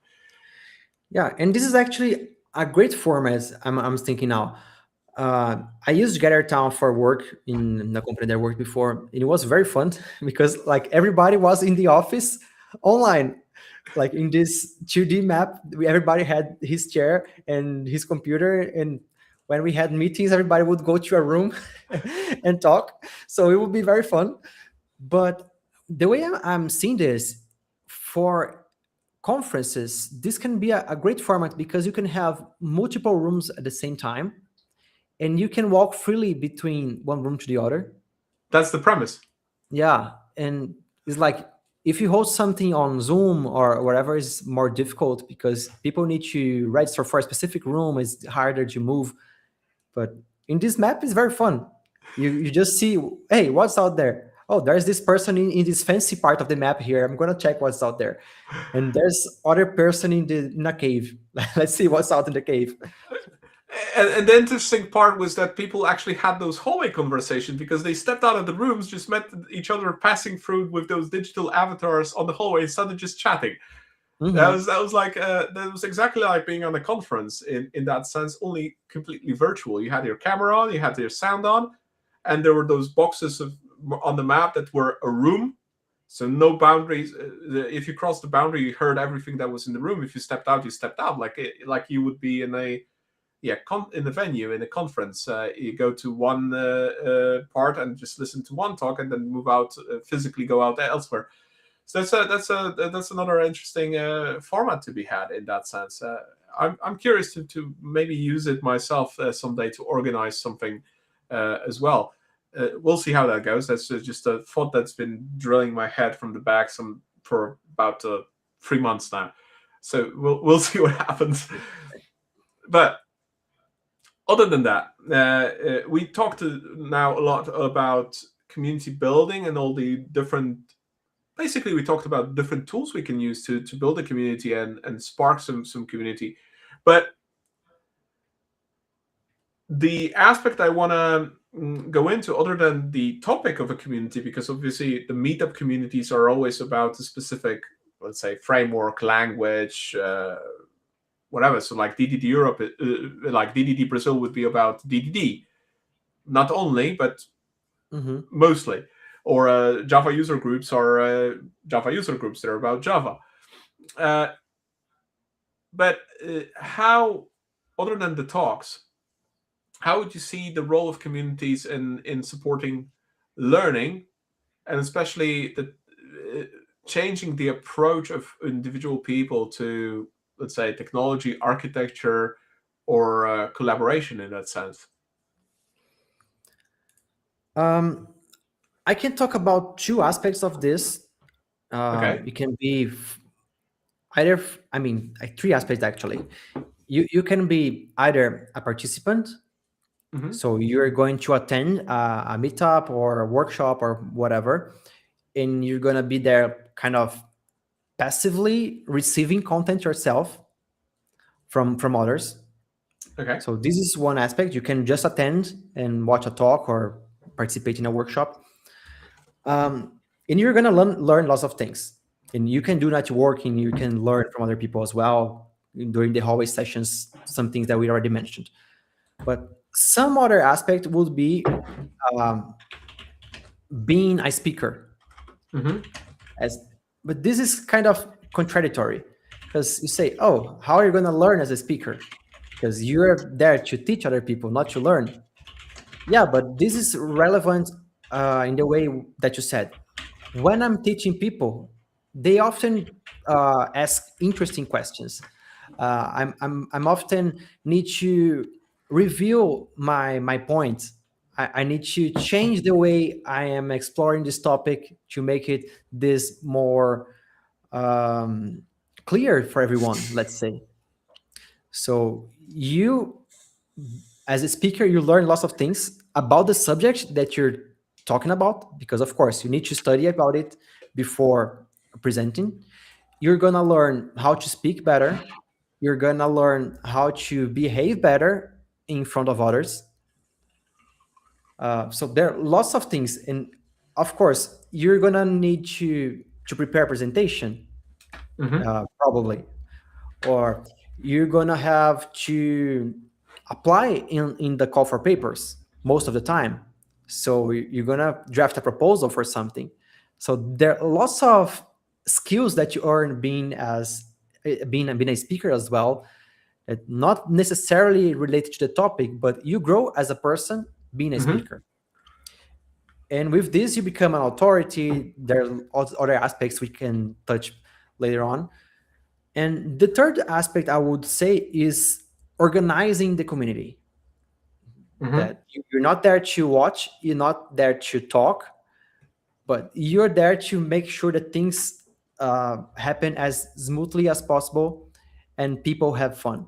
Yeah, and this is actually a great format. I'm thinking now. I used GatherTown for work in the company that I worked before, and it was very fun because like everybody was in the office online, like in this 2D map. Everybody had his chair and his computer, and when we had meetings, everybody would go to a room and talk. So it would be very fun. But the way I'm seeing this for conferences, this can be a great format because you can have multiple rooms at the same time and you can walk freely between one room to the other. That's the premise. Yeah, and it's like if you host something on Zoom or whatever is more difficult because people need to register for a specific room, it's harder to move. But in this map, it's very fun. You just see, hey, what's out there? Oh, there's this person in this fancy part of the map here. I'm gonna check what's out there. And there's other person in a cave. Let's see what's out in the cave. And the interesting part was that people actually had those hallway conversations because they stepped out of the rooms, just met each other passing through with those digital avatars on the hallway and started just chatting. Hmm. That was like that was exactly like being on a conference in that sense, only completely virtual. You had your camera on, you had your sound on, and there were those boxes on the map that were a room. So no boundaries. If you crossed the boundary, you heard everything that was in the room. If you stepped out, you stepped out, like you would be in a in the venue in a conference. You go to one part and just listen to one talk, and then move out physically, go out elsewhere. So that's another interesting format to be had in that sense. I'm curious to maybe use it myself someday to organize something as well. We'll see how that goes. That's just a thought that's been drilling my head from the back for about 3 months now. So we'll see what happens. But other than that, we talked now a lot about community building and all the different. Basically, we talked about different tools we can use to build a community and spark some community. But the aspect I want to go into, other than the topic of a community, because obviously the meetup communities are always about a specific, let's say, framework, language, whatever. So, like DDD Europe, like DDD Brazil would be about DDD, not only, but Hmm. mostly. Or Java user groups are Java user groups that are about Java. Uh, but how, other than the talks, how would you see the role of communities in supporting learning, and especially the changing the approach of individual people to, let's say, technology, architecture, or collaboration in that sense? Um, I can talk about two aspects of this. Okay. It can be either, I mean, like three aspects actually. You can be either a participant, Hmm. so you're going to attend a meetup or a workshop or whatever, and you're gonna be there kind of passively receiving content yourself from others. Okay. So this is one aspect. You can just attend and watch a talk or participate in a workshop. And you're gonna learn lots of things. And you can do networking. You can learn from other people as well during the hallway sessions. Some things that we already mentioned. But some other aspect would be um, being a speaker. Hmm. As but this is kind of contradictory because you say, "Oh, how are you going to learn as a speaker?" Because you're there to teach other people, not to learn. Yeah, but this is relevant in the way that you said. When I'm teaching people, they often ask interesting questions. I'm often need to review my points. I need to change the way I am exploring this topic to make it this more um, clear for everyone. Let's say. So you, as a speaker, you learn lots of things about the subject that you're talking about, because of course you need to study about it before presenting. You're gonna learn how to speak better. You're gonna learn how to behave better in front of others. So there are lots of things, and of course you're gonna need to prepare a presentation, Hmm. probably, or you're gonna have to apply in the call for papers most of the time. So you're gonna draft a proposal for something. So there are lots of skills that you earn being a speaker as well, not necessarily related to the topic, but you grow as a person being a Hmm. speaker. And with this, you become an authority. There are other aspects we can touch later on. And the third aspect I would say is organizing the community. Hmm. That you're not there to watch, you're not there to talk, but you're there to make sure that things happen as smoothly as possible and people have fun.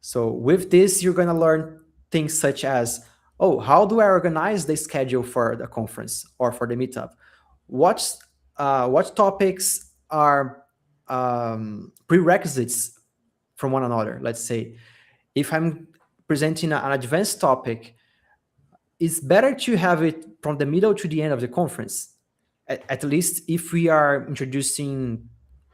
So with this, you're gonna learn things such as, oh, how do I organize the schedule for the conference or for the meetup? What topics are prerequisites from one another? Let's say if I'm presenting an advanced topic, it's better to have it from the middle to the end of the conference. At least if we are introducing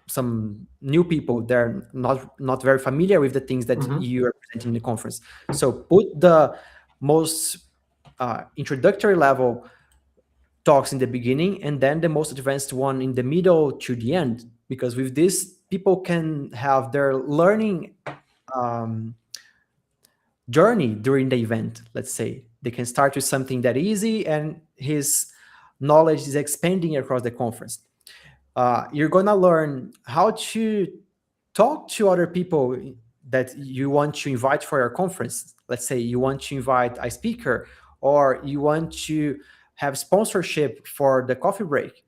some new people, they're not very familiar with the things that Hmm. you are presenting in the conference. So put the most introductory level talks in the beginning, and then the most advanced one in the middle to the end, because with this people can have their learning um, journey during the event. Let's say they can start with something that easy, and his knowledge is expanding across the conference. You're gonna learn how to talk to other people that you want to invite for your conference. Let's say you want to invite a speaker, or you want to have sponsorship for the coffee break,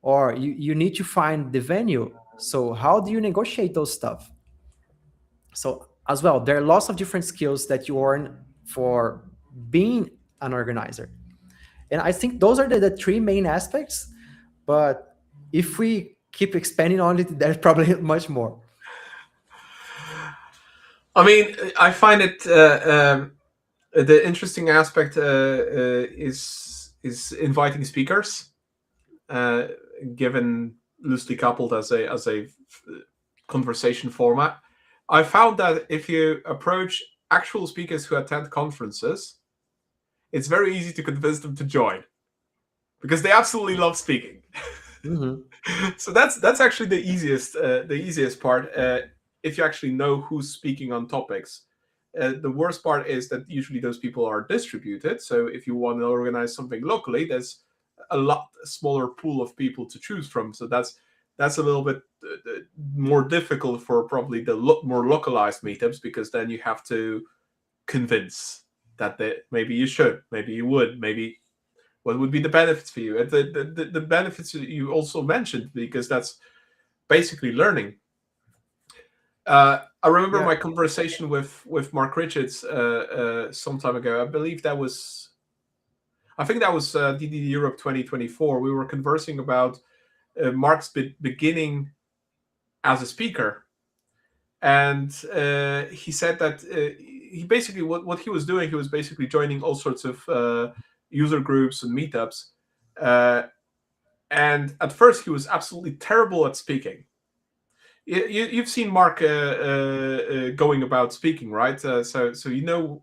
or you need to find the venue. So how do you negotiate those stuff? So as well, there are lots of different skills that you earn for being an organizer. And I think those are the three main aspects. But if we keep expanding on it, there's probably much more. I mean, I find it the interesting aspect is inviting speakers, uh, given loosely coupled as a conversation format. I found that if you approach actual speakers who attend conferences, it's very easy to convince them to join because they absolutely love speaking. Mhm. So that's actually the easiest part. If you actually know who's speaking on topics. The worst part is that usually those people are distributed. So if you want to organize something locally, there's a lot smaller pool of people to choose from. So that's a little bit more difficult for probably the more localized meetups, because then you have to convince that maybe you should, maybe you would, maybe what would be the benefits for you, and the benefits you also mentioned, because that's basically learning. I remember Yeah. my conversation with Mark Richards some time ago. I think that was DD Europe 2024. We were conversing about Mark's beginning as a speaker, and he said that he basically what he was doing, he was basically joining all sorts of user groups and meetups. Uh, and at first, he was absolutely terrible at speaking. You've seen Mark going about speaking, right? So you know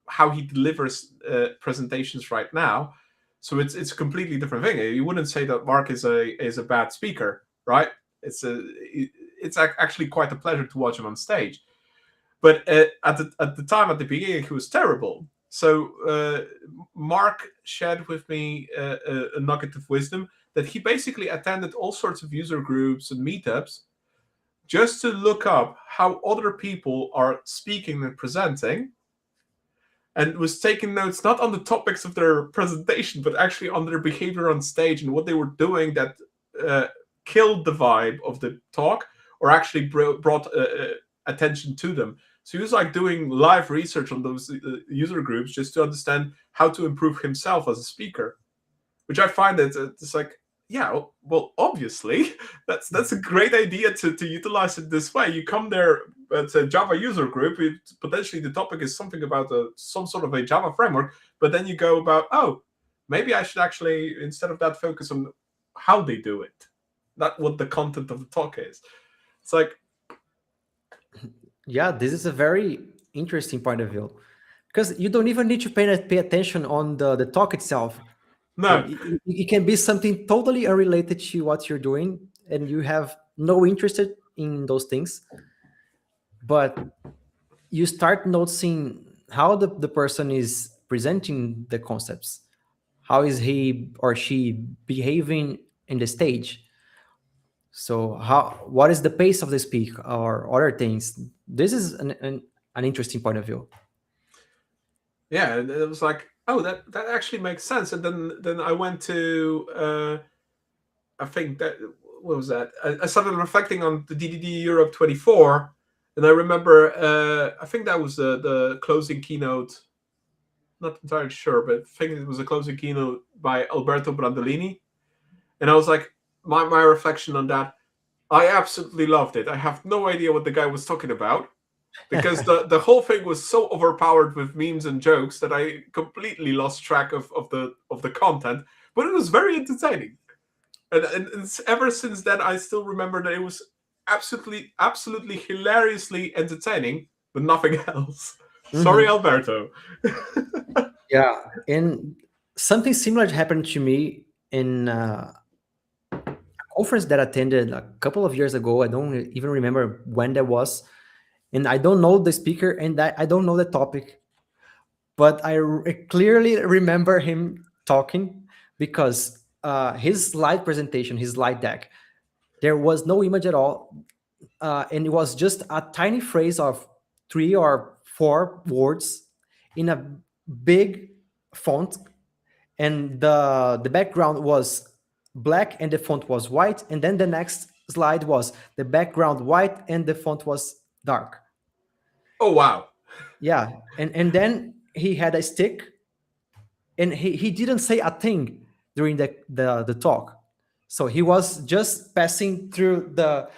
how he delivers presentations right now. So it's a completely different thing. You wouldn't say that Mark is a bad speaker, right? It's a it's actually quite a pleasure to watch him on stage. But at the time, at the beginning, he was terrible. So Mark shared with me a nugget of wisdom that he basically attended all sorts of user groups and meetups just to look up how other people are speaking and presenting, and was taking notes not on the topics of their presentation, but actually on their behavior on stage and what they were doing that uh, killed the vibe of the talk or actually brought attention to them. So he was like doing live research on those user groups just to understand how to improve himself as a speaker, which I find that it's like, yeah, well, obviously, that's a great idea to utilize it this way. You come there, it's a Java user group. Potentially, the topic is something about some sort of a Java framework, but then you go about, oh, maybe I should actually, instead of that, focus on how they do it, not what the content of the talk is. It's like, Yeah, this is a very interesting point of view because you don't even need to pay attention on the talk itself. no, It can be something totally unrelated to what you're doing, and you have no interest in those things. But you start noticing how the person is presenting the concepts. How is he or she behaving in the stage? So how what is the pace of the speak or other things? This is an interesting point of view. yeah, and it was like, oh, that actually makes sense. And then I went to I think that what was that? I started reflecting on the DDD Europe 24, and I remember I think that was the closing keynote. Not entirely sure, but I think it was a closing keynote by Alberto Brandolini, and I was like, my reflection on that. I absolutely loved it. I have no idea what the guy was talking about because the whole thing was so overpowered with memes and jokes that I completely lost track of the content. But it was very entertaining. And ever since then, I still remember that it was absolutely hilariously entertaining, but nothing else. Sorry, Mhm. Alberto. Yeah, and something similar happened to me in a conference that I attended a couple of years ago. I don't even remember when that was, and I don't know the speaker, and I don't know the topic, but clearly remember him talking because his slide presentation, his slide deck, there was no image at all, and it was just a tiny phrase of 3 or 4 words in a big font, and the background was black and the font was white, and then the next slide was the background white and the font was dark. Oh wow. Yeah, and then he had a stick, and he didn't say a thing during the talk, so he was just passing through the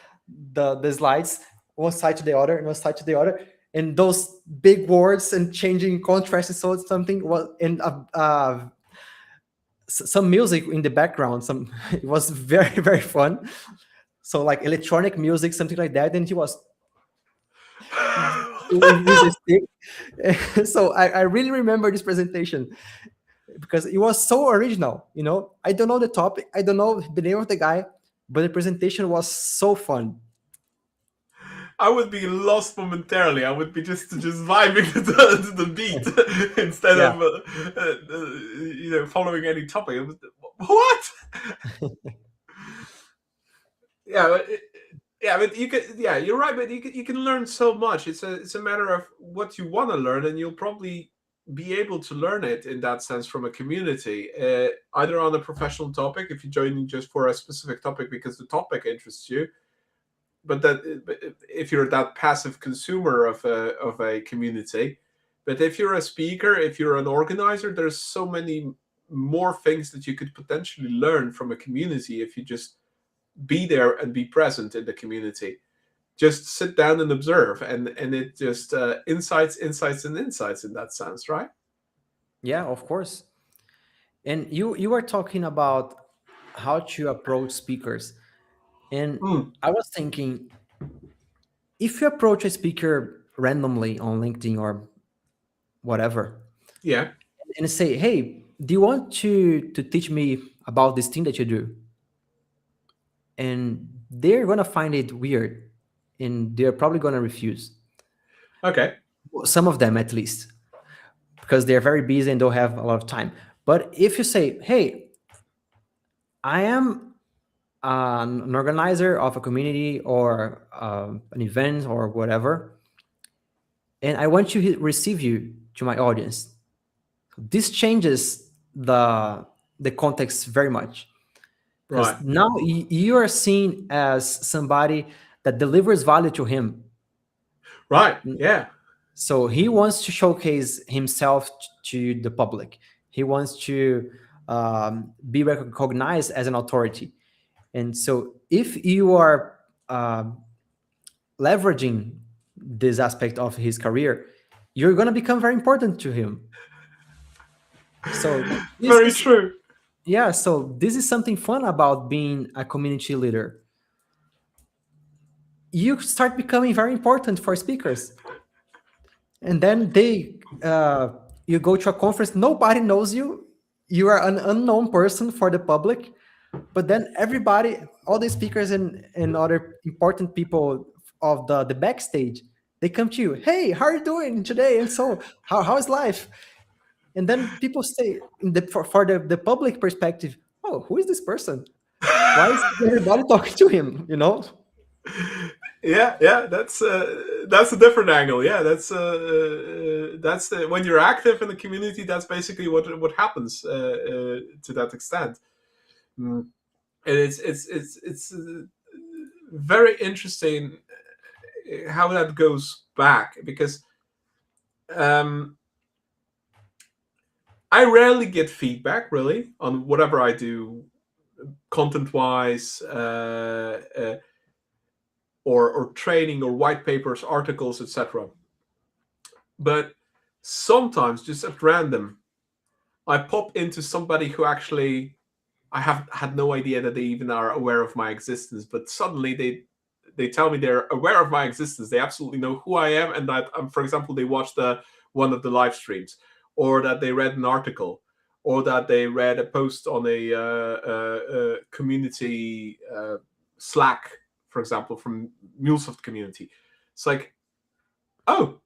slides, one side to the other and one side to the other, and those big words and changing contrast and so something was, and some music in the background, some it was very fun, so like electronic music, something like that, and he was with the stick. So I really remember this presentation because it was so original. I don't know the topic, I don't know the name of the guy, but the presentation was so fun. I would be lost momentarily. I would be just vibing to the beat instead Yeah. of following any topic. It was, what? Yeah, yeah, but you can. Yeah, you're right. But you can learn so much. It's a matter of what you want to learn, and you'll probably be able to learn it in that sense from a community, either on a professional topic if you're joining just for a specific topic because the topic interests you, but if you're that passive consumer of a community. But if you're a speaker, if you're an organizer, there's so many more things that you could potentially learn from a community if you just be there and be present in the community. Just sit down and observe, and it just insights and insights in that sense, right? Yeah, of course. And you were talking about how to approach speakers, and Mm, I was thinking, if you approach a speaker randomly on LinkedIn or whatever, yeah. and say, hey, do you want to teach me about this thing that you do? And they're gonna find it weird, and they're probably gonna refuse. Okay. Some of them, at least. because they're very busy and don't have a lot of time. But if you say, hey, I am an organizer of a community or an event or whatever, and I want to receive you to my audience. This changes the context very much, Right. because now you are seen as somebody that delivers value to him. Right. Yeah. So he wants to showcase himself to the public. He wants to be recognized as an authority. And so if you are leveraging this aspect of his career, you're going to become very important to him. So this Very is, true. yeah, so this is something fun about being a community leader. You start becoming very important for speakers, and then you go to a conference, nobody knows you, you are an unknown person for the public, but then everybody, all the speakers and other important people of the backstage, they come to you, hey, how are you doing today, and so how's life? And then people say, for the public perspective, oh, who is this person? Why is everybody talking to him, you know? Yeah, yeah, that's a different angle. Yeah, that's when you're active in the community. That's basically what happens to that extent. Mm. And it's very interesting how that goes back, because um, I rarely get feedback really on whatever I do, content wise, or training or white papers, articles, etc. But sometimes, just at random, I pop into somebody who actually I have had no idea that they even are aware of my existence, but suddenly they tell me they're aware of my existence. They absolutely know who I am, and that, for example, they watched one of the live streams, or that they read an article, or that they read a post on a community Slack, for example, from MuleSoft community. It's like, oh,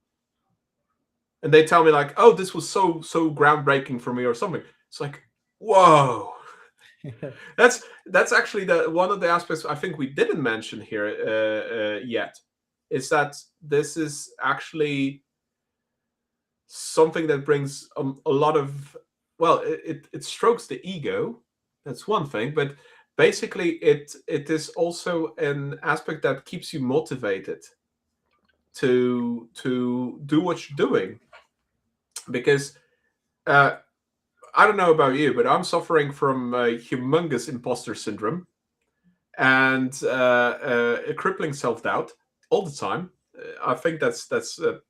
and they tell me like, oh, this was so groundbreaking for me or something. It's like, whoa. That's actually the one of the aspects I think we didn't mention here yet, is that this is actually something that brings a lot of, well, it strokes the ego. That's one thing, but basically it is also an aspect that keeps you motivated to do what you're doing, because uh, I don't know about you, but I'm suffering from humongous imposter syndrome and a crippling self doubt all the time. I think that's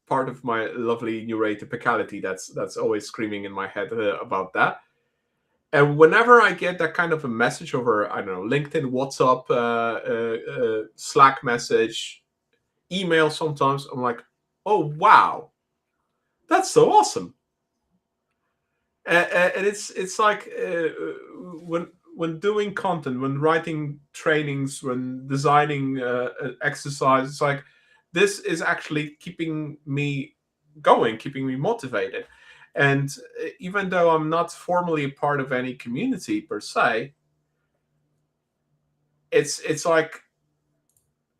part of my lovely neurotypicality that's always screaming in my head about that. And whenever I get that kind of a message over, I don't know, LinkedIn, WhatsApp, Slack message, email, sometimes I'm like, oh wow, that's so awesome. And it's like when doing content, when writing trainings, when designing exercise, it's like this is actually keeping me going, keeping me motivated. And even though I'm not formally a part of any community per se, it's like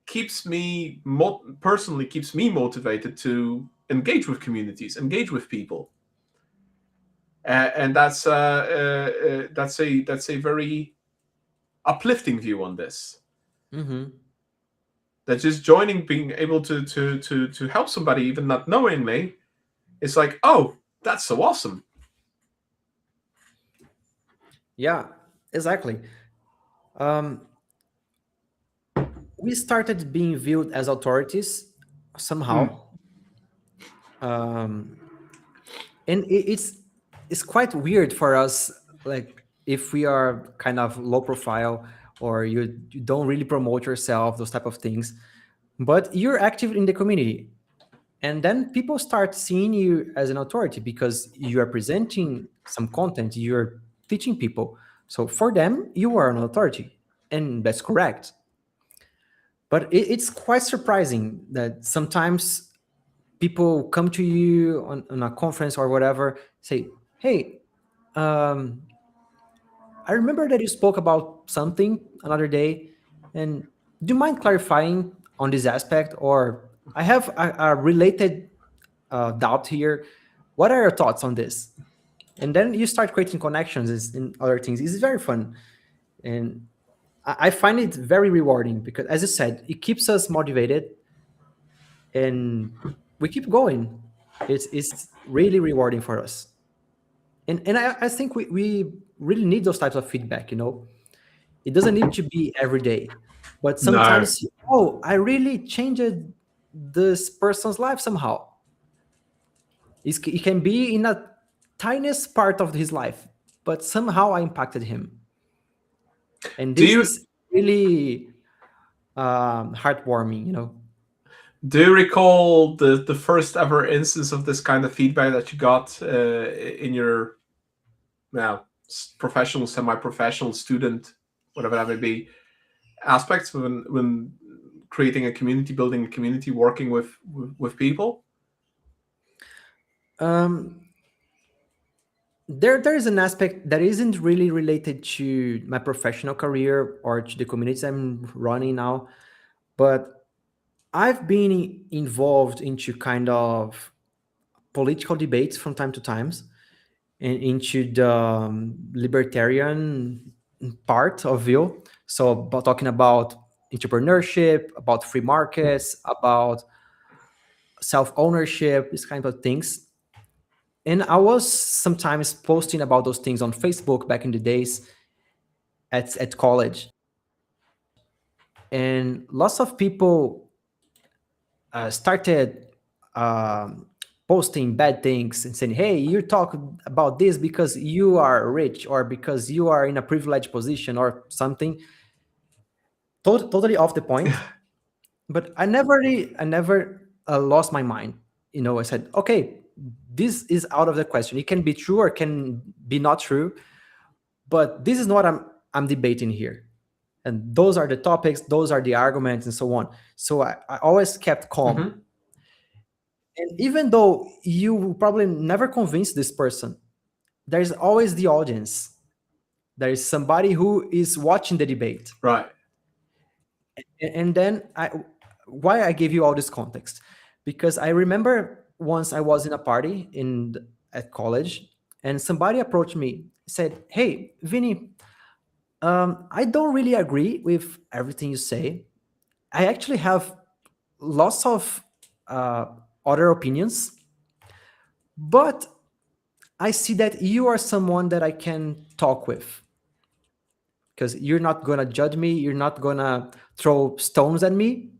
keeps me personally keeps me motivated to engage with communities, engage with people. And that's a very uplifting view on this. Mm-hmm. That just joining, being able to help somebody, even not knowingly, it's like, oh, that's so awesome. Yeah, exactly. um, we started being viewed as authorities Mm. somehow, um, and it's quite weird for us, like if we are kind of low profile, or you don't really promote yourself, those type of things, but you're active in the community, and then people start seeing you as an authority because you are presenting some content, you're teaching people, so for them you are an authority, and that's correct. But it's quite surprising that sometimes people come to you on a conference or whatever, say, hey, um, I remember that you spoke about something another day, and do you mind clarifying on this aspect? Or I have a related doubt here. What are your thoughts on this? And then you start creating connections and other things. It's very fun, and I find it very rewarding because, as you said, it keeps us motivated and we keep going. It's really rewarding for us, and I think we really need those types of feedback. It doesn't need to be every day, but No. sometimes, oh, I really changed this person's life somehow. It can be in a tiniest part of his life, but somehow I impacted him, and Do this you is really heartwarming. do you recall the first ever instance of this kind of feedback that you got in your now professional, semi-professional, student, whatever that may be, aspects when creating a community, building a community, working with people? Um, there is an aspect that isn't really related to my professional career or to the communities I'm running now, but I've been involved into kind of political debates from time to times and into the libertarian part of view. So about talking about entrepreneurship, about free markets, about self-ownership, these kind of things. And I was sometimes posting about those things on Facebook back in the days at college. And lots of people started um, posting bad things and saying, hey, you talk about this because you are rich or because you are in a privileged position or something. Totally off the point. But I never lost my mind. I said, okay, this is out of the question. It can be true or can be not true, but this is not what I'm debating here. And those are the topics, those are the arguments, and so on. So I always kept calm. Hmm. And even though you will probably never convince this person, there's always the audience. There is somebody who is watching the debate. Right. And then why I gave you all this context? Because I remember once I was in a party at college, and somebody approached me, said, hey, Vinny, I don't really agree with everything you say. I actually have lots of uh, other opinions, but I see that you are someone that I can talk with because you're not gonna judge me, you're not gonna throw stones at me.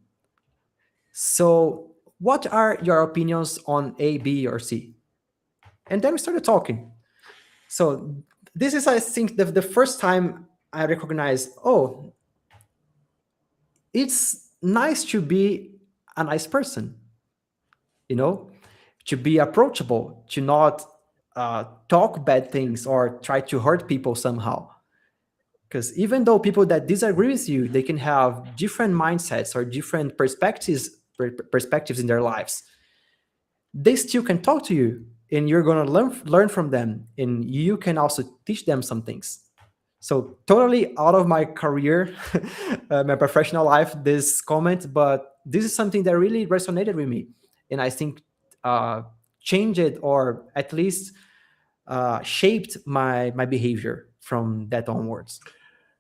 So, what are your opinions on A, B, or C? And then we started talking. So, this is, I think, the first time I recognize, oh, it's nice to be a nice person, you know, to be approachable, to not talk bad things or try to hurt people somehow. Because even though people that disagree with you, they can have different mindsets or different perspectives in their lives, they still can talk to you and you're going to learn from them and you can also teach them some things. So totally out of my career, my professional life, this comment, but this is something that really resonated with me, and I think uh, changed it or at least shaped my behavior from that onwards.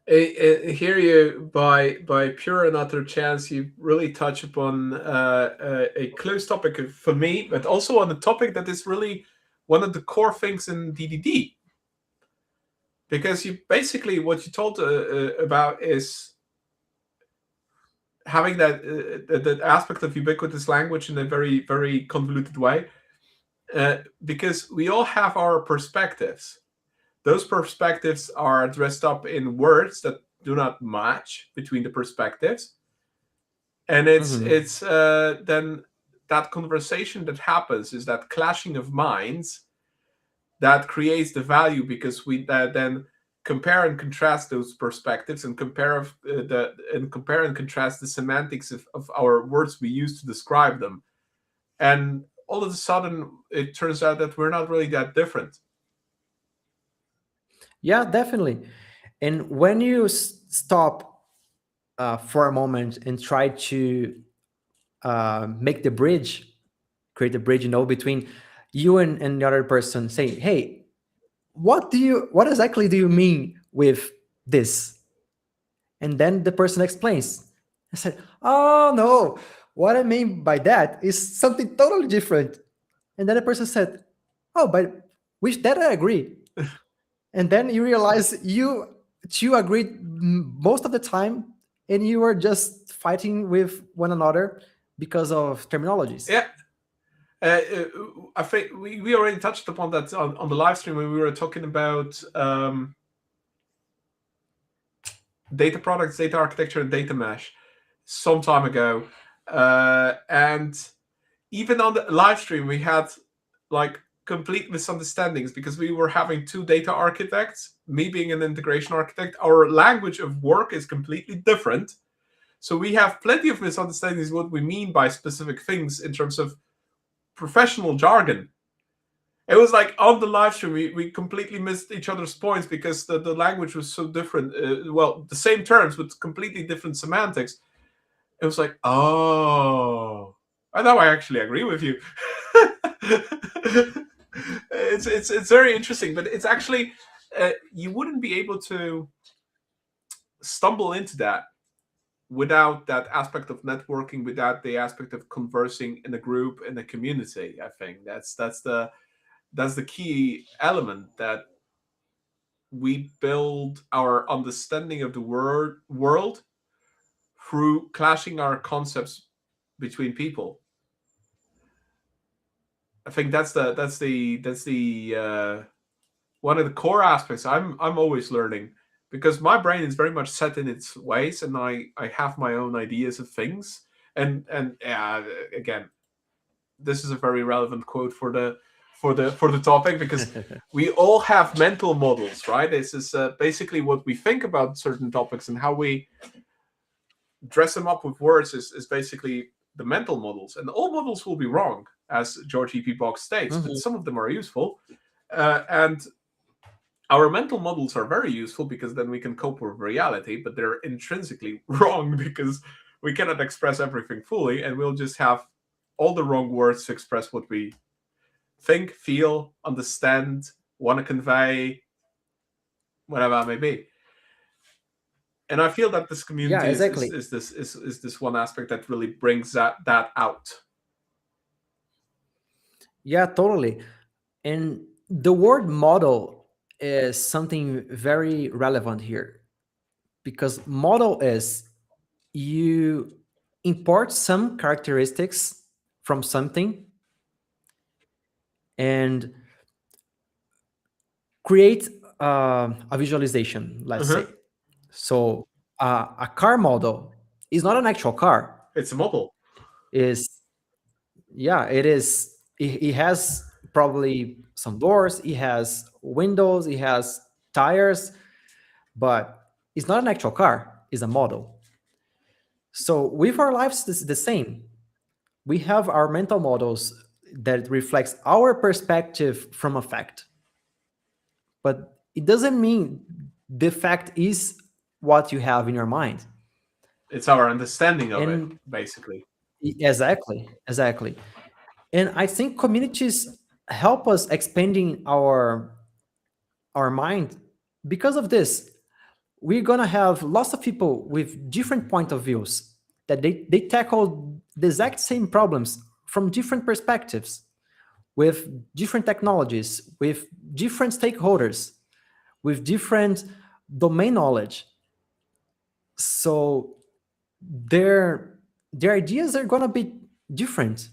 I hear you. By pure and utter chance, you really touch upon a close topic for me, but also on a topic that is really one of the core things in DDD. Because you basically what you told about is having that aspect of ubiquitous language in a very very convoluted way. Because we all have our perspectives. Those perspectives are dressed up in words that do not match between the perspectives, and Mhm. it's then that conversation that happens is that clashing of minds that creates the value because we then compare and contrast those perspectives and compare and contrast the semantics of our words we use to describe them, and all of a sudden it turns out that we're not really that different. Yeah, definitely. And when you stop for a moment and try to make the bridge, create a bridge, between you and the other person, saying, "Hey, what exactly do you mean with this?" And then the person explains. I said, "Oh no, what I mean by that is something totally different." And then the person said, "Oh, but with that I agree." And then you realize you two agreed most of the time, and you were just fighting with one another because of terminologies. Yeah. I think we already touched upon that on the live stream when we were talking about data products, data architecture, and data mesh some time ago. And even on the live stream, we had like complete misunderstandings because we were having two data architects, me being an integration architect. Our language of work is completely different. So we have plenty of misunderstandings what we mean by specific things in terms of professional jargon. It was like on the live stream, we completely missed each other's points because the language was so different. Well, the same terms with completely different semantics. It was like, oh, I know I actually agree with you. It's very interesting, but it's actually you wouldn't be able to stumble into that without that aspect of networking, without the aspect of conversing in a group in a community. I think that's the key element that we build our understanding of the world through clashing our concepts between people. I think that's the one of the core aspects I'm always learning because my brain is very much set in its ways and I have my own ideas of things and again this is a very relevant quote for the topic because we all have mental models, right? This is basically what we think about certain topics and how we dress them up with words is basically the mental models, and all models will be wrong, as George E.P. Box states, but Mhm. some of them are useful. And our mental models are very useful because then we can cope with reality, but they're intrinsically wrong because we cannot express everything fully, and we'll just have all the wrong words to express what we think, feel, understand, want to convey, whatever it may be. And I feel that this Yeah, community exactly. is this one aspect that really brings that out. Yeah, totally. And the word model is something very relevant here because model is you import some characteristics from something and create a visualization, let's Uh-huh. say. So a car model is not an actual car. It's a model. Is Yeah, it is. It has probably some doors. It has windows. It has tires, but it's not an actual car. It's a model. So with our lives, it's the same. We have our mental models that reflects our perspective from a fact, but it doesn't mean the fact is what you have in your mind. It's our understanding of it, And basically. exactly. And I think communities help us expanding our mind. Because of this, we're gonna have lots of people with different point of views that they tackle the exact same problems from different perspectives, with different technologies, with different stakeholders, with different domain knowledge. So their ideas are gonna be different.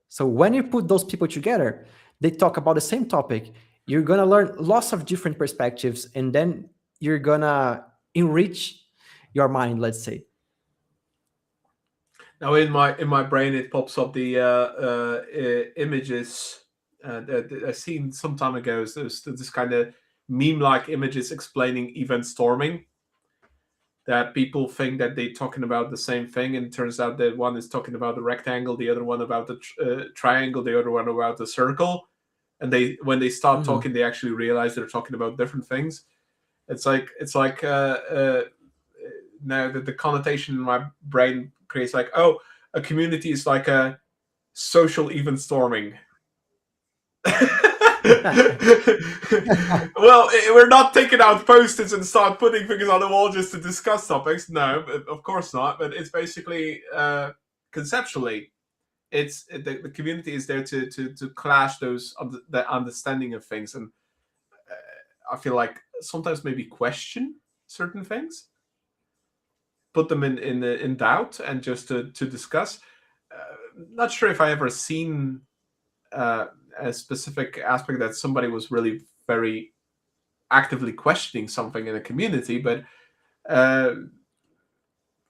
So when you put those people together, they talk about the same topic. You're gonna learn lots of different perspectives, and then you're gonna enrich your mind. Let's say. Now, in my brain, it pops up the images that I seen some time ago. So there's this kind of meme-like images explaining event storming. that people think that they're talking about the same thing, and it turns out that one is talking about the rectangle, the other one about the triangle, the other one about the circle, and they when they start Hmm. talking, they actually realize they're talking about different things. It's like now that the connotation in my brain creates like, oh, a community is like a social event storming. Well, we're not taking out posters and start putting things on the wall just to discuss topics. No, of course not. But it's basically conceptually, the community is there to clash those the understanding of things, and I feel like sometimes maybe question certain things, put them in doubt, and just to discuss. Not sure if I ever seen uh, a specific aspect that somebody was really very actively questioning something in a community, but uh,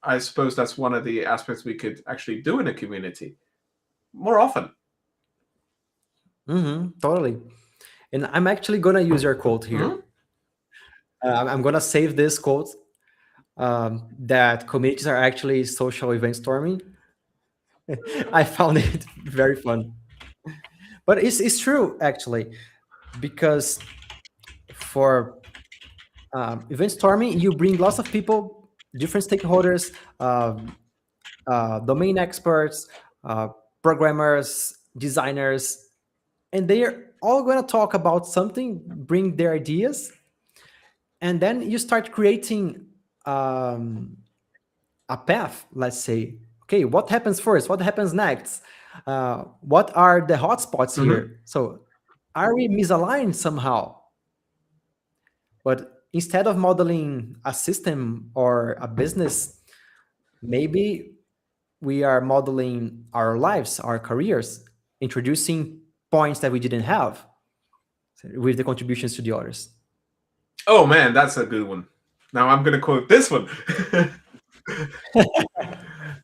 I suppose that's one of the aspects we could actually do in a community more often. Totally. And I'm actually gonna use your quote Hmm. here. I'm gonna save this quote, that communities are actually social event storming. I found it very fun, but it's true actually, because for event storming, you bring lots of people, different stakeholders, domain experts, uh, programmers, designers, and they're all going to talk about something, bring their ideas, and then you start creating um, a path. Let's say, okay, what happens first? What happens next? What are the hotspots Hmm. here? So, are we misaligned somehow? But instead of modeling a system or a business, maybe we are modeling our lives, our careers, introducing points that we didn't have with the contributions to the others. Oh man, that's a good one. Now I'm going to quote this one.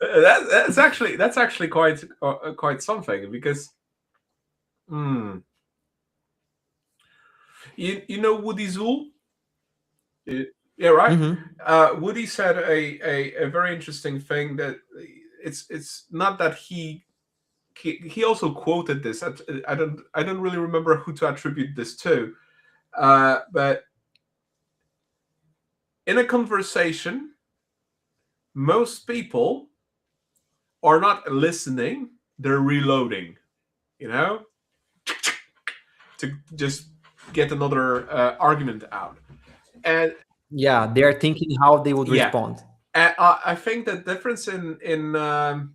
That's actually quite something, because hmm, you know Woody Zool. Yeah, right. Hmm. Woody said a very interesting thing, that it's not that he also quoted this. I don't really remember who to attribute this to, but in a conversation, most people are not listening; they're reloading. You know, to just get another argument out. And Yeah, they are thinking how they would yeah, respond. I think the difference in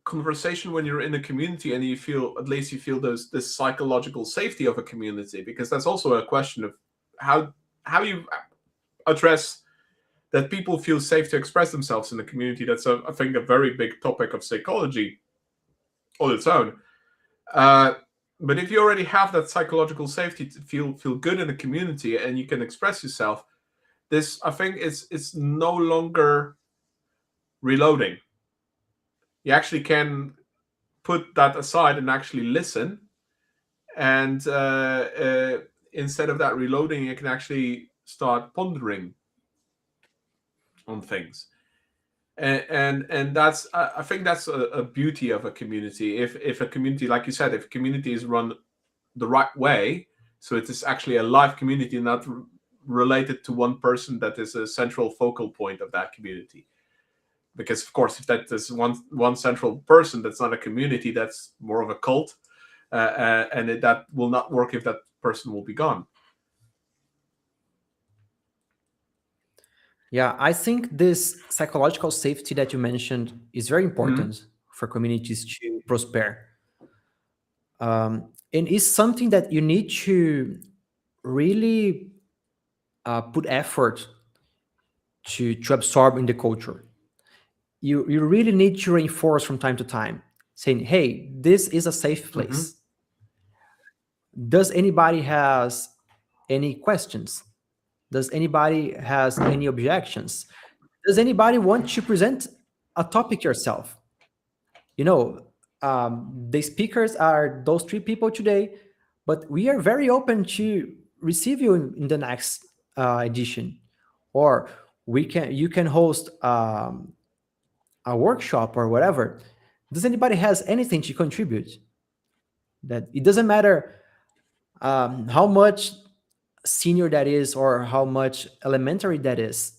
conversation when you're in a community, and you feel, at least you feel this psychological safety of a community, because that's also a question of how you address that people feel safe to express themselves in the community. That's I think a very big topic of psychology on its own. Uh, but if you already have that psychological safety to feel good in a community, and you can express yourself, this, I think, it's no longer reloading. You actually can put that aside and actually listen, and instead of that reloading, you can actually start pondering on things. And that's, I think that's a beauty of a community. If a community, like you said, if a community is run the right way, so it is actually a live community, not related to one person that is a central focal point of that community. Because of course, if that is one central person, that's not a community, that's more of a cult. That will not work if that person will be gone. Yeah, I think this psychological safety that you mentioned is very Mhm. important for communities to prosper. And it's something that you need to really put effort to absorb in the culture. You really need to reinforce from time to time, saying, hey, this is a safe Mhm. place. Does anybody has any questions? Does anybody has any objections? Does anybody want to present a topic yourself? You know, the speakers are those three people today, but we are very open to receive you in the next edition. Or You can host a workshop or whatever. Does anybody has anything to contribute? That it doesn't matter how much senior that is or how much elementary that is.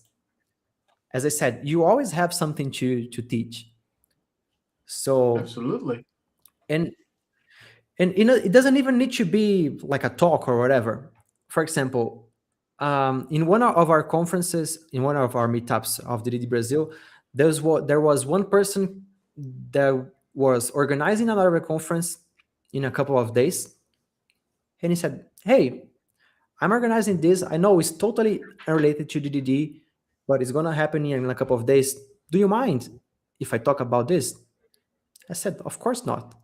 As I said, you always have something to teach. So Absolutely. and and you know, it doesn't even need to be like a talk or whatever. For example, in one of our conferences, in one of our meetups of the DD Brazil, there was one person that was organizing another conference in a couple of days, and he said, "Hey, I'm organizing this. I know it's totally unrelated to DDD, but it's gonna happen in a couple of days. Do you mind if I talk about this?" I said, "Of course not.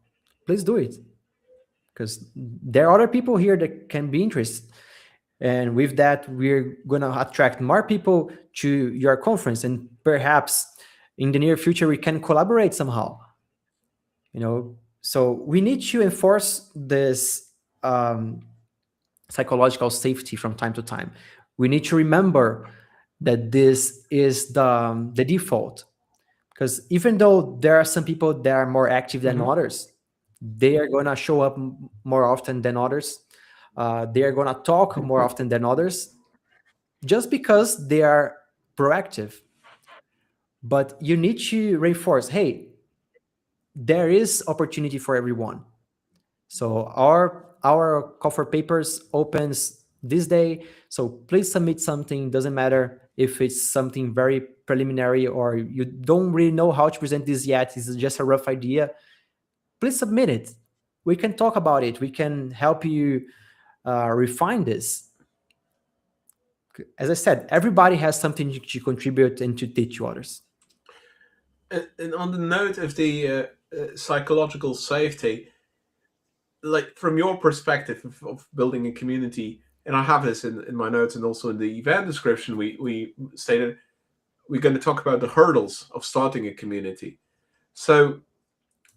Please do it." Because there are other people here that can be interested. And with that, we're going to attract more people to your conference. And perhaps in the near future, we can collaborate somehow. You know, so we need to enforce this psychological safety from time to time. We need to remember that this is the default. Because even though there are some people that are more active than Hmm. others, they are going to show up more often than others. They are going to talk more often than others just because they are proactive. But you need to reinforce, hey, there is opportunity for everyone. So our call for papers opens this day. So please submit something. Doesn't matter if it's something very preliminary or you don't really know how to present this yet. This is just a rough idea. Please submit it. We can talk about it. We can help you refine this. As I said, everybody has something to contribute and to teach to others. And on the note of the psychological safety, like from your perspective of building a community, and I have this in my notes and also in the event description, we stated we're going to talk about the hurdles of starting a community. So,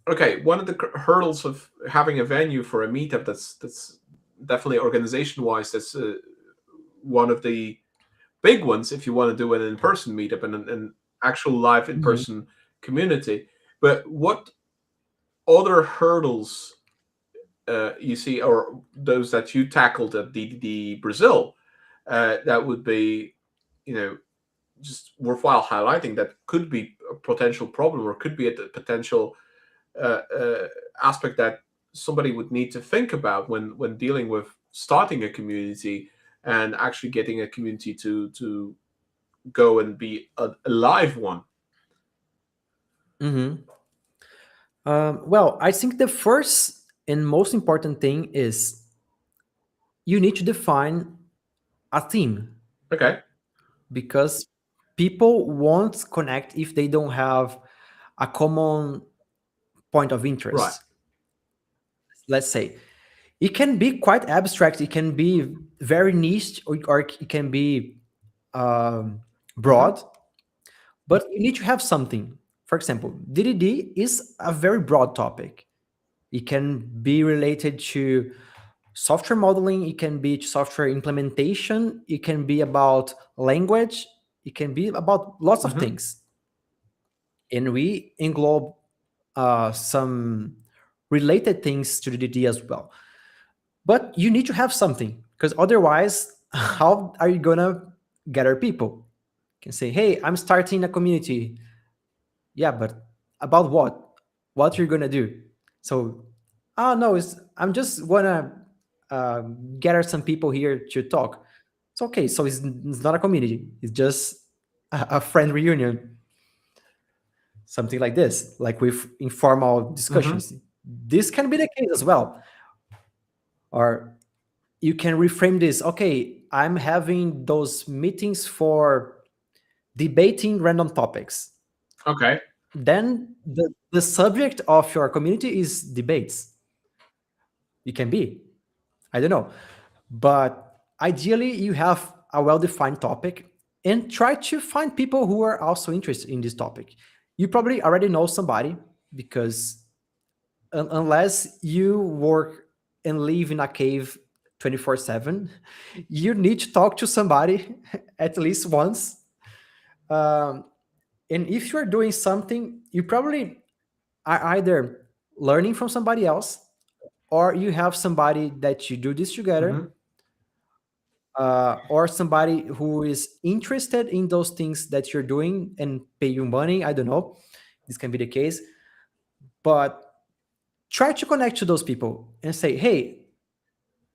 okay, one of the hurdles of having a venue for a meetup that's definitely organization wise, that's one of the big ones if you want to do an in-person meetup and an actual live Mhm. in-person community. But what other hurdles you see, or those that you tackled at the Brazil, that would be, you know, just worthwhile highlighting that could be a potential problem or could be a potential uh, uh, aspect that somebody would need to think about when dealing with starting a community and actually getting a community to go and be a live one. Mhm. Well, I think the first and most important thing is you need to define a theme Okay. because people won't connect if they don't have a common point of Right. interest. Let's say it can be quite abstract, it can be very niche, or it can be um, Hmm. broad, but you need to have something. For example, DDD is a very broad topic. It can be related to software modeling, it can be software implementation, it can be about language, it can be about lots of Hmm. things. And we englobe some related things to the DD as well. But you need to have something because otherwise, how are you gonna gather people? You can say, "Hey, I'm starting a community." Yeah, but about what? What you're gonna do? So, oh no, I'm just wanna gather some people here to talk. It's okay. So it's not a community. It's just a friend reunion, something like this, like with informal Hmm. discussions. This can be the case as well. Or you can reframe this. Okay, I'm having those meetings for debating random topics. Okay. Then the subject of your community is debates. It can be. I don't know. But ideally, you have a well defined topic and try to find people who are also interested in this topic. You probably already know somebody because unless you work and live in a cave 24/7, you need to talk to somebody at least once Um, and if you're doing something, you probably are either learning from somebody else, or you have somebody that you do this Hmm. together, or somebody who is interested in those things that you're doing and pay you money. I don't know. This can be the case. But try to connect to those people and say, hey,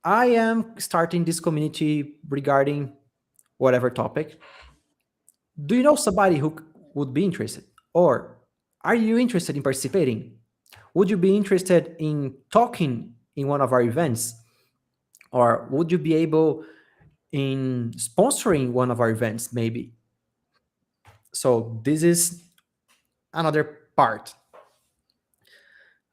I am starting this community regarding whatever topic. Do you know somebody who would be interested? Or are you interested in participating? Would you be interested in talking in one of our events? Or would you be able in sponsoring one of our events, maybe? So this is another part.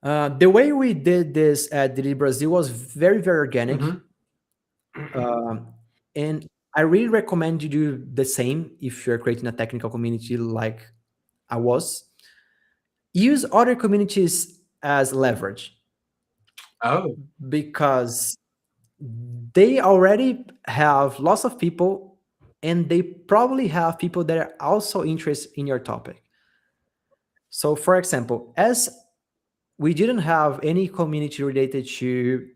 The way we did this at Didi Brazil was very, very organic. Hmm. Um, and I really recommend you do the same if you're creating a technical community like I was. Use other communities as leverage Oh. because they already have lots of people and they probably have people that are also interested in your topic. So, for example, as we didn't have any community related to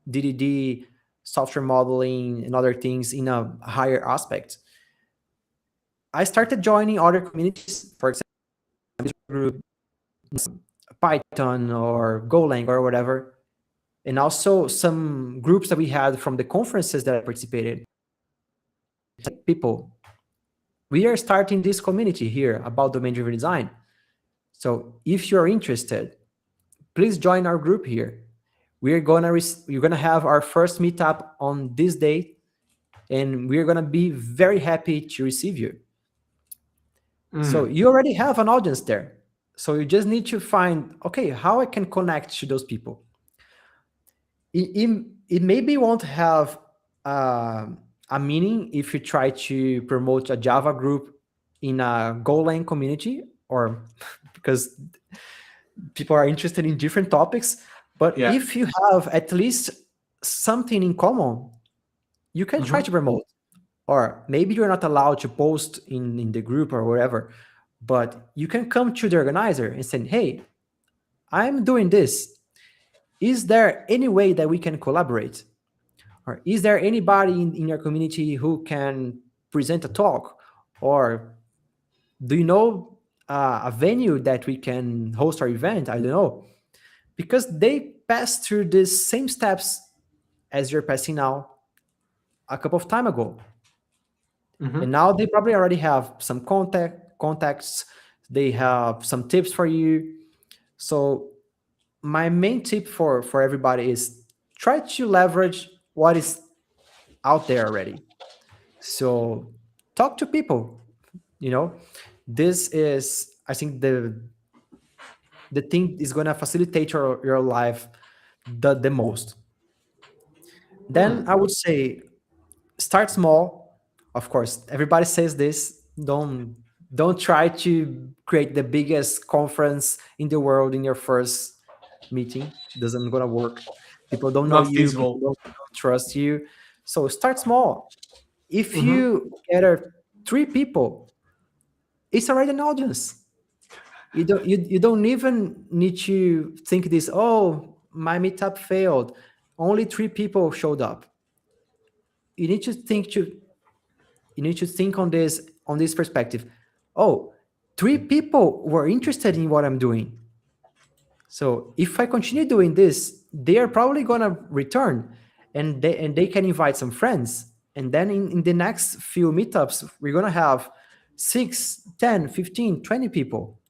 DDD, software modeling, and other things in a higher aspect, I started joining other communities, for example, group, Python or Golang or whatever, and also some groups that we had from the conferences that I participated. People, we are starting this community here about domain-driven design. So if you're interested, please join our group here. We're gonna have our first meetup on this day, and we're gonna be very happy to receive you. So Mm. you already have an audience there. So you just need to find, okay, how I can connect to those people. It maybe won't have a meaning if you try to promote a Java group in a Golang community, or because people are interested in different topics. But Yeah. if you have at least something in common, you can try Hmm. to promote. Or maybe you're not allowed to post in the group or whatever, but you can come to the organizer and say, hey, I'm doing this. Is there any way that we can collaborate? Or is there anybody in your community who can present a talk? Or do you know a venue that we can host our event? I don't know. Because they pass through the same steps as you're passing now a couple of time ago. And Hmm. now they probably already have some contacts. They have some tips for you. So my main tip for everybody is try to leverage what is out there already. So talk to people. You know, this is, I think, the thing is gonna facilitate your life the most. Then Mm. I would say start small. Of course, everybody says this. Don't try to create the biggest conference in the world in your first meeting. Doesn't gonna work. People don't know Not you. People feasible. don't trust you. So start small. If Hmm. you gather 3 people, it's already an audience. You don't even need to think this. Oh, my meetup failed. Only 3 people showed up. You need to think to you need to think on this perspective. Oh, 3 people were interested in what I'm doing. So if I continue doing this, they are probably gonna return, and they can invite some friends. And then in the next few meetups, we're gonna have 6, 10, 15, 20 people.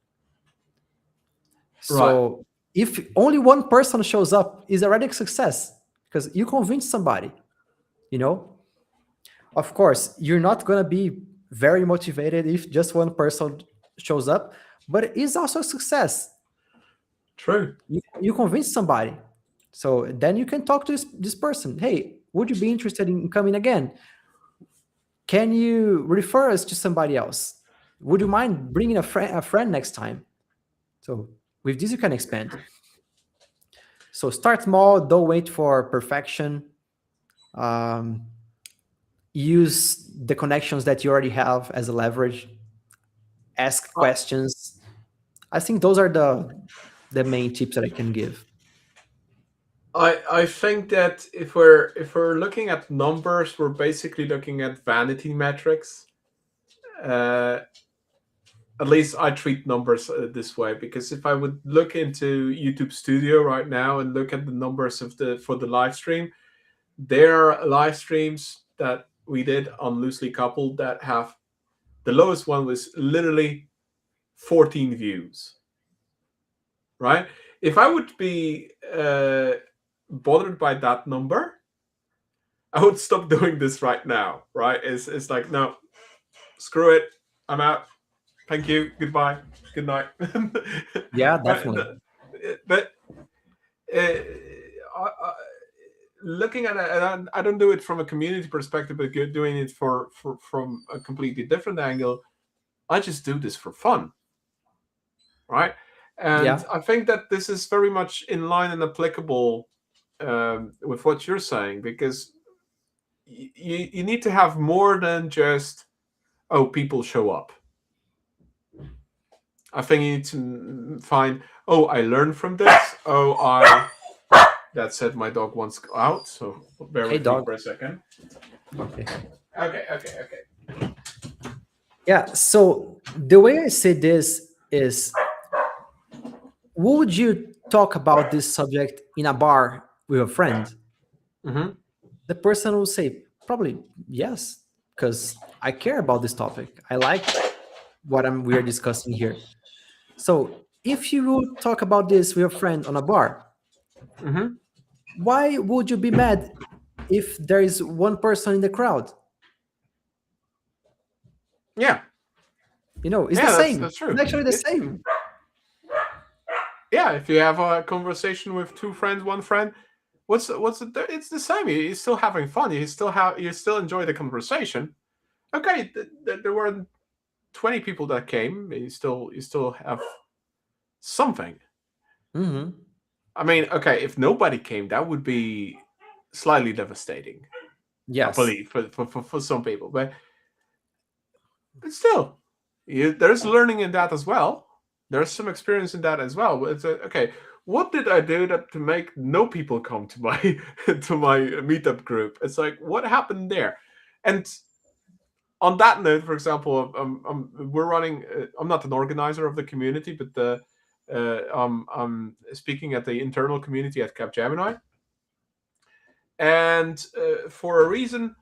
Right. So if only one person shows up, is already a success because you convinced somebody, you know? Of course, you're not going to be very motivated if just one person shows up, but it's also a success. True. You convince somebody. So then you can talk to this person. Hey, would you be interested in coming again? Can you refer us to somebody else? Would you mind bringing a friend next time? So with this, you can expand. So start small. Don't wait for perfection. Um, use the connections that you already have as a leverage. ask I, questions. I think those are the main tips that I can give. I think that if we're looking at numbers, we're basically looking at vanity metrics. Uh, at least I treat numbers this way, because if I would look into YouTube Studio right now and look at the numbers of the for the live stream, there are live streams that we did on Loosely Coupled that have the lowest one was literally 14 views, right? If I would be bothered by that number, I would stop doing this right now, right? It's like, no, screw it, I'm out. Thank you, goodbye, good night. Yeah, Right? definitely. But I, looking at it, and I don't do it from a community perspective, but doing it for from a completely different angle. I just do this for fun, right? And Yeah. I think that this is very much in line and applicable with what you're saying, because you need to have more than just, oh, people show up. I think you need to find, oh, I learned from this. Oh, I that said, my dog wants out, so bear Hey, with me dog. for a second. Okay. Okay. Yeah. So the way I say this is, would you talk about this subject in a bar with a friend? Mm-hmm. The person will say, probably yes, because I care about this topic. I like what we are discussing here. So if you would talk about this with a friend on a bar, Mm-hmm. why would you be mad if there is one person in the crowd? Yeah, It's the yeah, same. that's It's true. actually the same. Yeah, if you have a conversation with two friends, one friend, what's it? It's the same. You're still having fun. You still enjoy the conversation. Okay, there were 20 people that came. You still have something. Hmm. I mean, okay, if nobody came, that would be slightly devastating. I Yes. believe for some people, but still, there's learning in that as well. There's some experience in that as well. But it's okay. What did I do to make no people come to my to my meetup group? It's like, what happened there? And on that note, for example, we're running. I'm not an organizer of the community, but I'm speaking at the internal community at Capgemini, and for a reason,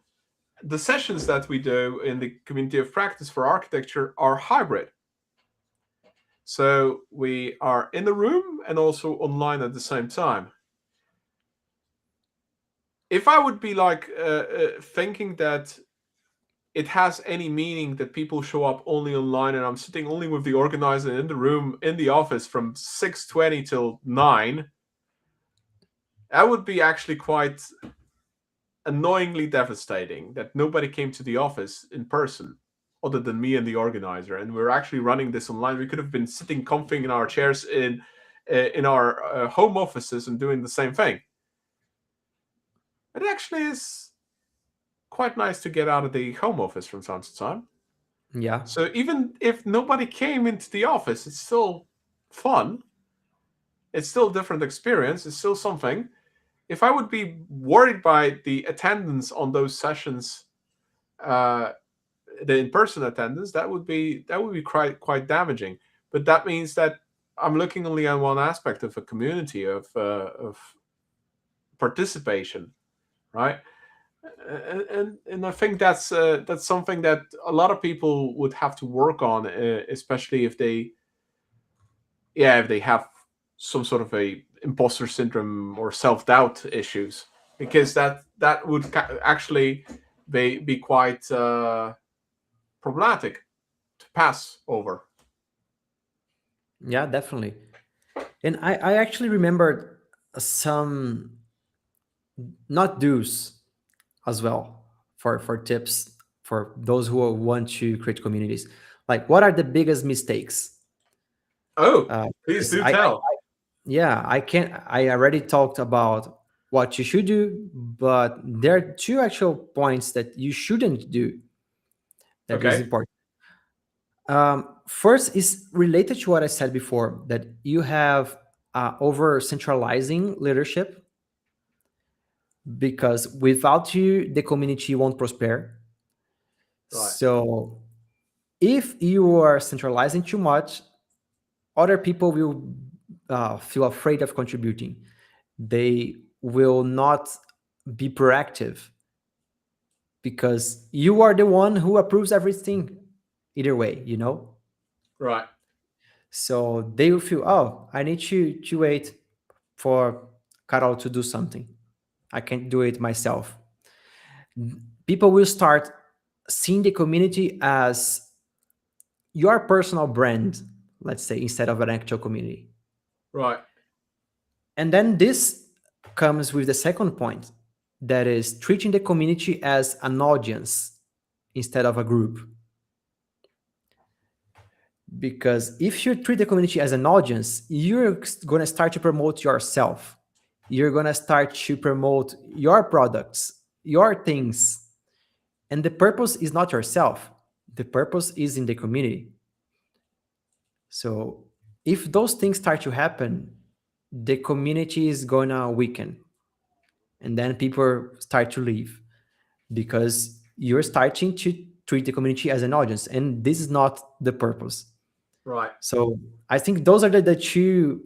the sessions that we do in the community of practice for architecture are hybrid. So we are in the room and also online at the same time. If I would be like thinking that it has any meaning that people show up only online and I'm sitting only with the organizer in the room in the office from 6:20 till 9, that would be actually quite annoyingly devastating that nobody came to the office in person other than me and the organizer, and we're actually running this online. We could have been sitting comfy in our chairs in our home offices and doing the same thing. It actually is quite nice to get out of the home office from time to time. Yeah. So even if nobody came into the office, it's still fun. It's still a different experience. It's still something. If I would be worried by the attendance on those sessions, uh, the in-person attendance, that would be quite damaging. But that means that I'm looking only on one aspect of a community of participation, right? And I think that's something that a lot of people would have to work on, especially if they have some sort of a imposter syndrome or self-doubt issues, because that would actually be quite problematic to pass over. Yeah, definitely. And I actually remembered some not do's as well for tips for those who want to create communities. Like, what are the biggest mistakes? Oh, please 'Cause do tell. yeah, I can't. I already talked about what you should do, but there are two actual points that you shouldn't do that is Okay. important. First is related to what I said before, that you have over centralizing leadership, because without you, the community won't prosper. Right. So if you are centralizing too much, other people will feel afraid of contributing. They will not be proactive because you are the one who approves everything either way, you know? Right. So they will feel, oh, I need to wait for Carol to do something. I can't do it myself. People will start seeing the community as your personal brand, let's say, instead of an actual community. Right. And then this comes with the second point, that is treating the community as an audience instead of a group. Because if you treat the community as an audience, you're going to start to promote yourself. You're going to start to promote your products, your things. And the purpose is not yourself, the purpose is in the community. So if those things start to happen, the community is going to weaken. And then people start to leave because you're starting to treat the community as an audience. And this is not the purpose. Right. So I think those are the two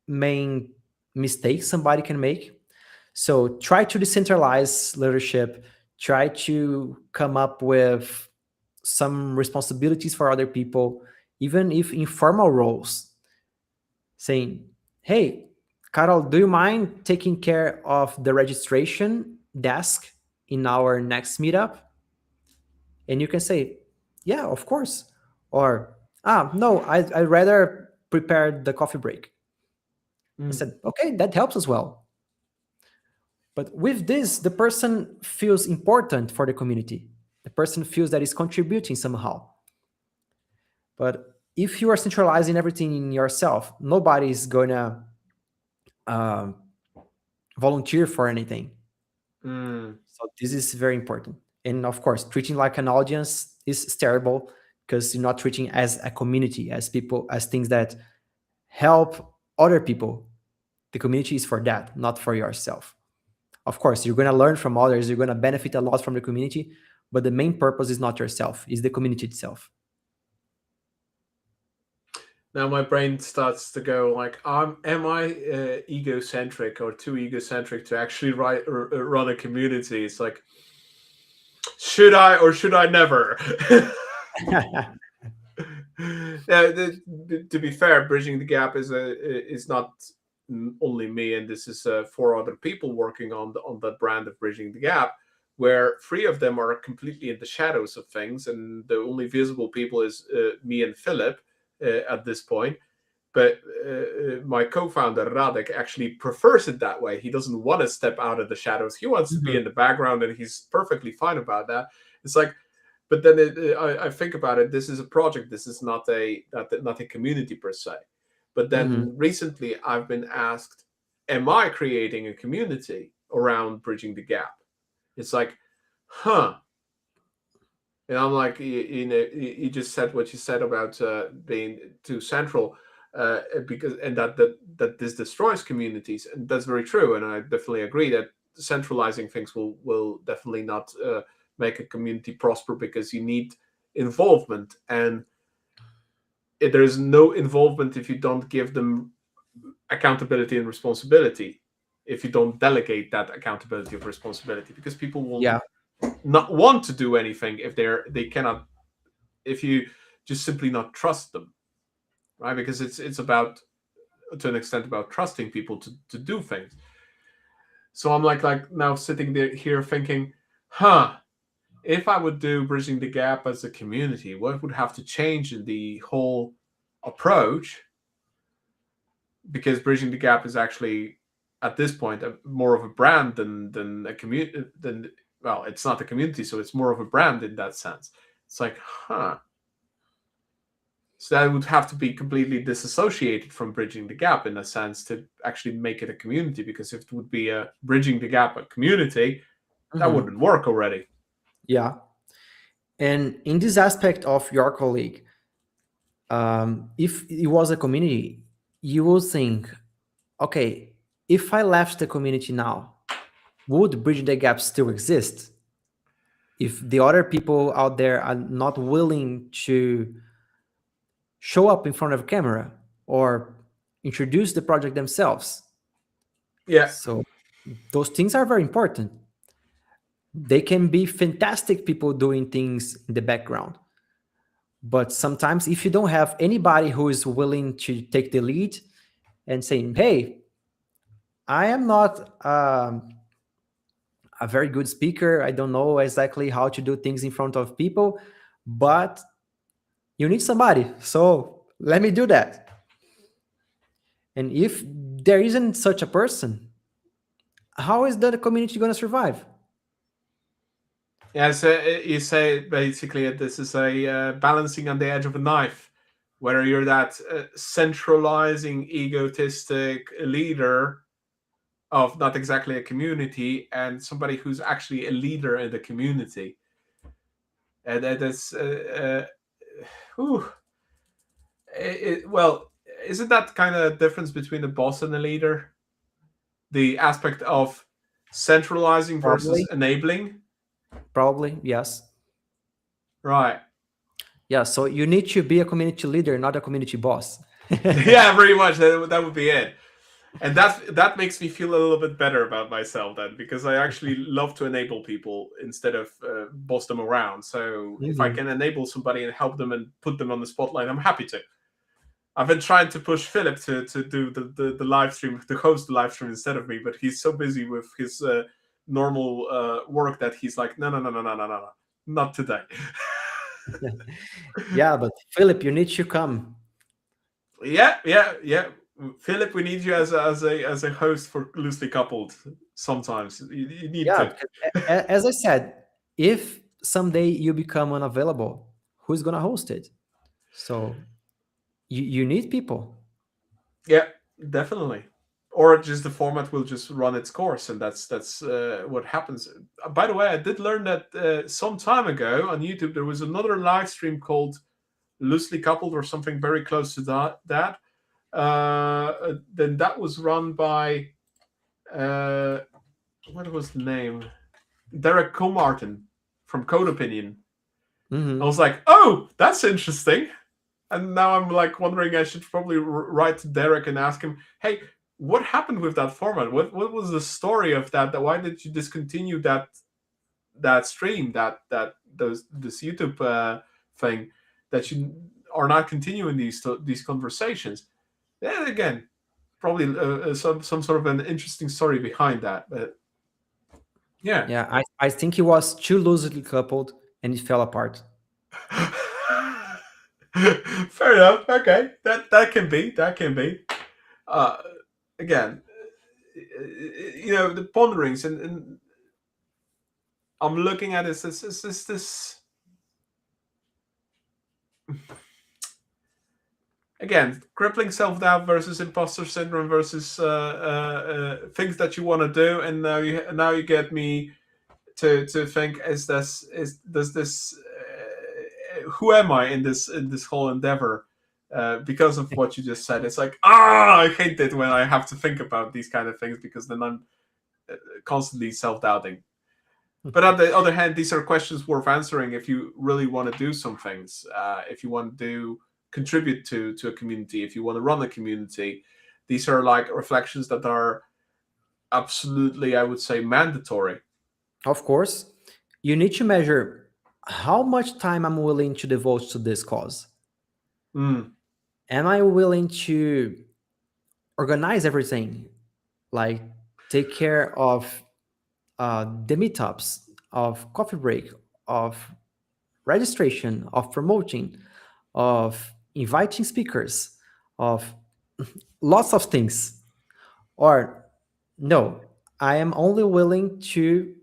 main mistakes somebody can make. So try to decentralize leadership, try to come up with some responsibilities for other people, even if informal roles, saying, hey, Carol, do you mind taking care of the registration desk in our next meetup? And you can say, yeah, of course. Or, no, I'd rather prepare the coffee break. I Mm. said, okay, that helps as well. But with this, the person feels important for the community. The person feels that is contributing somehow. But if you are centralizing everything in yourself, nobody is going to um, volunteer for anything. Mm. So this is very important. And of course, treating like an audience is terrible because you're not treating as a community, as people, as things that help other people. The community is for that, not for yourself. Of course, you're going to learn from others, you're going to benefit a lot from the community, but the main purpose is not yourself, is the community itself. Now my brain starts to go like, am I egocentric or too egocentric to actually run a community? It's like, should I or should I never? Yeah, to be fair, bridging the gap is not only me, and this is four other people working on that brand of bridging the gap, where three of them are completely in the shadows of things, and the only visible people is me and Philip at this point. But my co-founder Radek actually prefers it that way. He doesn't want to step out of the shadows. He wants to be in Mhm. the background, and he's perfectly fine about that. It's like, but then I think about it. This is a project. This is not a community per se. But Mhm. then recently, I've been asked, "Am I creating a community around bridging the gap?" It's like, huh. And I'm like, you just said what you said about being too central, because and that this destroys communities, and that's very true. And I definitely agree that centralizing things will definitely not make a community prosper because you need involvement, and there is no involvement if you don't give them accountability and responsibility. If you don't delegate that accountability of responsibility, because people will Yeah. not want to do anything if they cannot, if you just simply not trust them, right? Because it's about, to an extent, about trusting people to do things. So I'm like now sitting there here thinking, huh, if I would do bridging the gap as a community, what would have to change in the whole approach? Because bridging the gap is actually at this point more of a brand than a community than, well, it's not a community, so it's more of a brand in that sense. It's like, huh. So that would have to be completely disassociated from bridging the gap in a sense to actually make it a community. Because if it would be a bridging the gap a community, that Mhm. wouldn't work already. Yeah. And in this aspect of your colleague, If it was a community, you would think, okay, if I left the community now, would bridging the gap still exist? If the other people out there are not willing to show up in front of a camera or introduce the project themselves. Yeah. So those things are very important. They can be fantastic people doing things in the background. But sometimes if you don't have anybody who is willing to take the lead and saying, hey, I am not a very good speaker. I don't know exactly how to do things in front of people, but you need somebody. So let me do that. And if there isn't such a person, how is the community going to survive? Yeah, so you say basically this is a balancing on the edge of a knife, whether you're that centralizing, egotistic leader of not exactly a community and somebody who's actually a leader in the community. And that is, whew, well, isn't that kind of difference between a boss and a leader? The aspect of centralizing versus Probably, enabling, probably, yes. right? Yeah, so you need to be a community leader, not a community boss. Yeah, pretty much. That would be it. And that makes me feel a little bit better about myself then, because I actually love to enable people instead of boss them around. So if I Mhm. can enable somebody and help them and put them on the spotlight, I'm happy to. I've been trying to push Philip to do the live stream, to host the live stream instead of me, but he's so busy with his normal work that he's like, no, no, no, no, no, no, no, no, not today. Yeah, but Philip, you need to come. Yeah, yeah, yeah. Philip, we need you as a host for Loosely Coupled. Sometimes you need Yeah, to. because as I said, if someday you become unavailable, who's gonna host it? So you need people. Yeah, definitely. Or just the format will just run its course, and that's what happens. By the way, I did learn that some time ago on YouTube there was another live stream called Loosely Coupled or something very close to that. Then that was run by uh, what was the name? Derek Comartin from Code Opinion. I Hmm. was like, oh, that's interesting. And now I'm like wondering, I should probably write to Derek and ask him, hey, what happened with that format? What was the story of that? Why did you discontinue that stream, this YouTube thing, that you are not continuing these conversations? Then again, probably some sort of an interesting story behind that. But yeah. Yeah, I think he was too loosely coupled and it fell apart. Fair enough. Okay, that can be. That can be. Uh, Again, the ponderings, and I'm looking at this again, crippling self-doubt versus imposter syndrome versus things that you want to do, and now you get me to think, is does this who am I in this whole endeavor, because of what you just said. It's like, I hate it when I have to think about these kind of things, because then I'm constantly self-doubting. But on the other hand, these are questions worth answering if you really want to do some things. If you want to contribute to a community, if you want to run a community, these are like reflections that are absolutely, I would say, mandatory. Of course, you need to measure how much time I'm willing to devote to this cause. Mm, Am I willing to organize everything, like take care of the meetups, of coffee break, of registration, of promoting, of inviting speakers, of lots of things? Or no, I am only willing to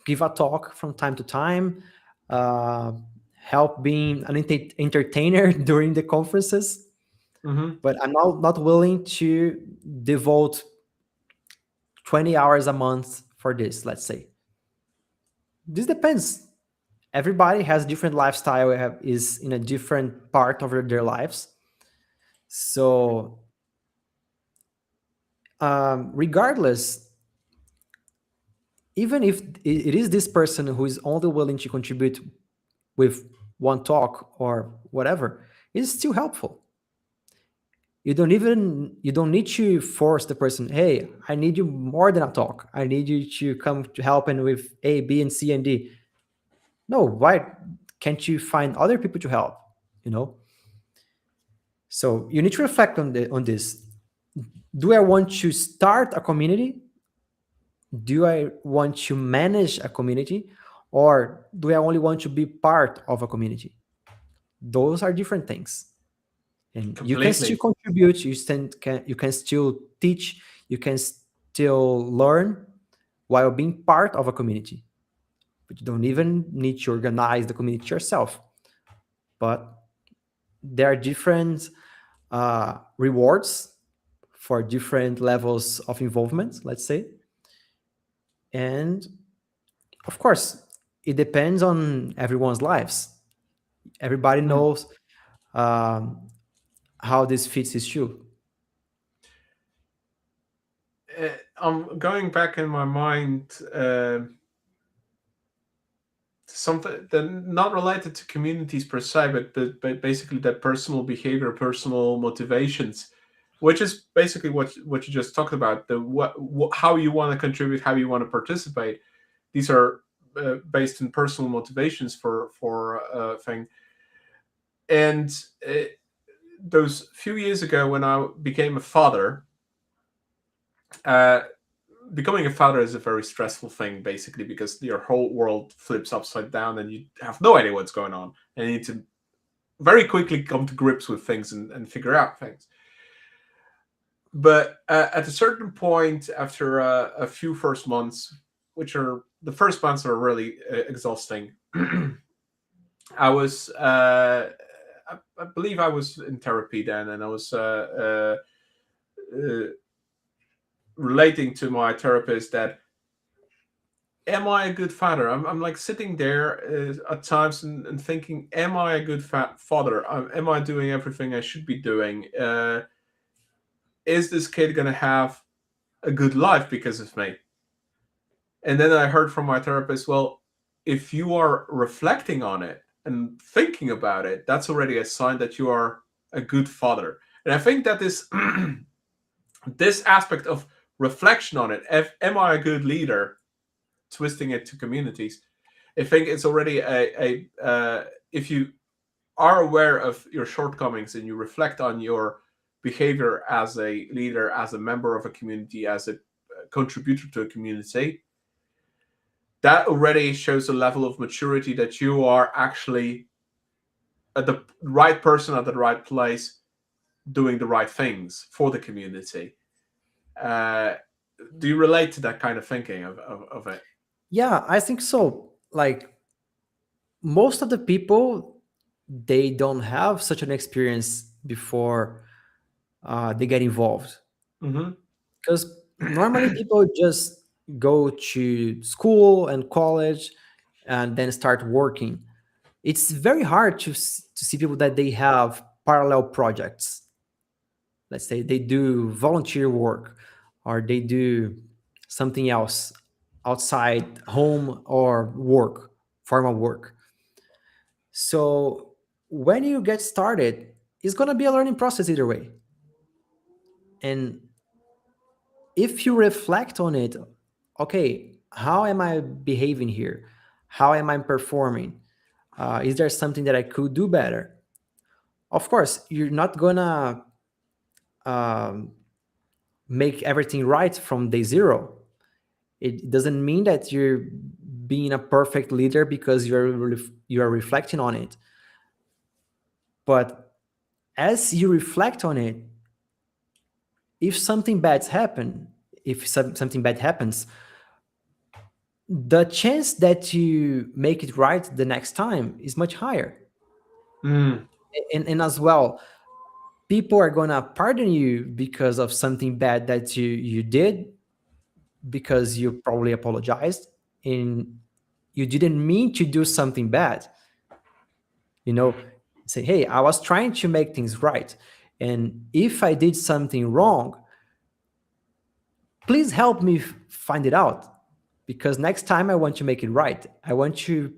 give a talk from time to time, uh, help being an entertainer during the conferences, hmm but I'm not willing to devote 20 hours a month for this, let's say. This depends. everybody has different lifestyle, is in a different part of their lives. So regardless, even if it is this person who is only willing to contribute with one talk or whatever, it's still helpful. You don't need to force the person, hey, I need you more than a talk, I need you to come to help and with A, B, and C and D. No, why can't you find other people to help, you know? So you need to reflect on this. Do I want to start a community? Do I want to manage a community? Or do I only want to be part of a community? Those are different things. And you can still Completely. contribute, you can still teach, you can still learn while being part of a community. But you don't even need to organize the community yourself. But there are different rewards for different levels of involvement, let's say. And of course, it depends on everyone's lives. Everybody Mm. knows um, how this fits his shoe. I'm going back in my mind something that not related to communities per se, but basically that personal behavior, personal motivations, which is basically what you just talked about. The how you want to contribute, how you want to participate. These are based in personal motivations for thing. And uh, those few years ago when I became a father, uh, becoming a father is a very stressful thing, basically, because your whole world flips upside down and you have no idea what's going on, and you need to very quickly come to grips with things and figure out things. But at a certain point, after a few first months, which are the first months are really exhausting, I was, I believe I was in therapy then, and I was uh, relating to my therapist that am I a good father? I'm like sitting there at times and thinking, am I a good father? Am I doing everything I should be doing? Is this kid going to have a good life because of me? And then I heard from my therapist, well, if you are reflecting on it and thinking about it, that's already a sign that you are a good father. And I think that this this aspect of reflection on it, am I a good leader, twisting it to communities, I think it's already if you are aware of your shortcomings and you reflect on your behavior as a leader, as a member of a community, as a contributor to a community, that already shows a level of maturity that you are actually the right person at the right place, doing the right things for the community. Uh, do you relate to that kind of thinking of it? Yeah, I think so. Like most of the people, they don't have such an experience before they get involved. Mm-hmm. Because normally people just go to school and college and then start working. It's very hard to see people that they have parallel projects. Let's say they do volunteer work or they do something else outside home or work, formal work. So when you get started, it's going to be a learning process either way. And if you reflect on it, okay, how am I behaving here? How am I performing? Is there something that I could do better? Of course, you're not gonna um, make everything right from day zero. It doesn't mean that you're being a perfect leader because you are reflecting on it. But as you reflect on it, if something bad happen, if something bad happens, the chance that you make it right the next time is much higher. Mm. And as well, people are gonna pardon you because of something bad that you did, because you probably apologized in you didn't mean to do something bad. You know, say, hey, I was trying to make things right. And if I did something wrong, please help me find it out, because next time I want to make it right. I want to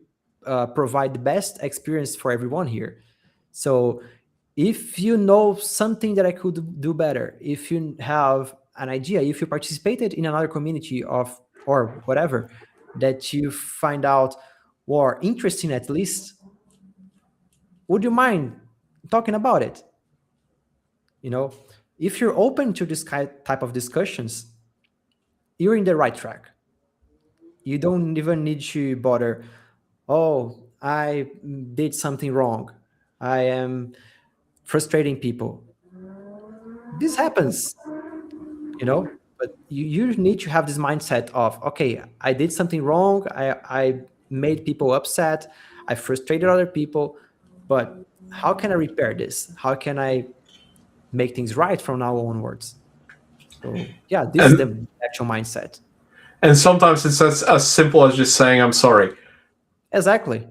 provide the best experience for everyone here. So if you know something that I could do better, if you have an idea, if you participated in another community of or whatever that you find out or interesting at least, would you mind talking about it? You know, if you're open to this type of discussions, you're in the right track. You don't even need to bother, oh, I did something wrong, I am frustrating people. This happens, but you need to have this mindset of, okay, I did something wrong, I made people upset, I frustrated other people, but how can I repair this? How can I make things right from now onwards? So yeah, this is And the actual mindset. sometimes it's as simple as just saying I'm sorry. Exactly. And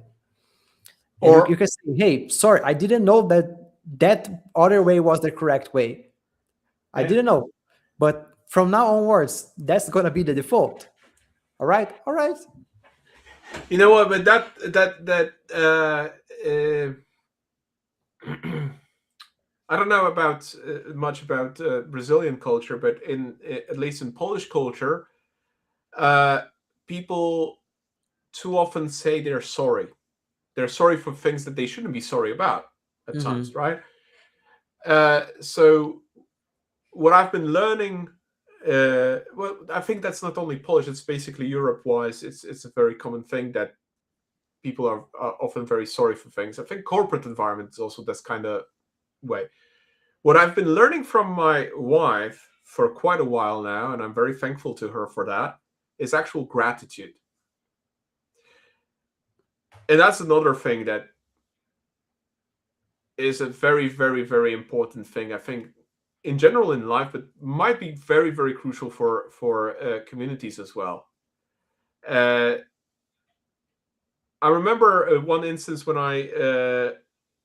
you Or can say, hey, sorry, I didn't know that that other way was the correct way. I yeah. didn't know. But from now onwards, that's gonna be the default. All right, all right. You know what? But that I don't know about much about Brazilian culture, but in at least in Polish culture, uh, people too often say they're sorry. They're sorry for things that they shouldn't be sorry about at times, Mm-hmm. right? So what I've been learning, well, I think that's not only Polish; it's basically Europe-wise. It's a very common thing that people are often very sorry for things. I think corporate environment is also this kind of way. What I've been learning from my wife for quite a while now, and I'm very thankful to her for that, is actual gratitude. And that's another thing that is a very, very, very important thing. I think in general in life, but might be very, very crucial for communities as well. Uh, I remember one instance when I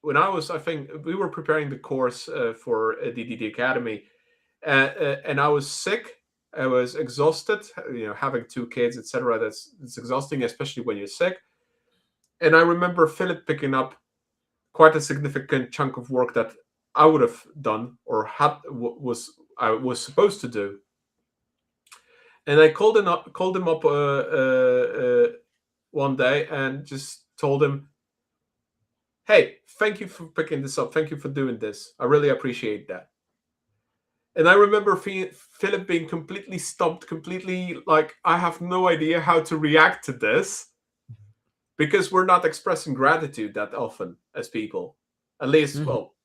was, I think we were preparing the course for the Academy, and I was sick. I was exhausted. You know, having two kids, etc. That's it's exhausting, especially when you're sick. And I remember Philip picking up quite a significant chunk of work that I would have done or was I was supposed to do. And I called him up one day and just told him, "Hey, thank you for picking this up. Thank you for doing this. I really appreciate that." And I remember Philip being completely stumped, completely like, I have no idea how to react to this because we're not expressing gratitude that often as people. At least, Mm-hmm. well,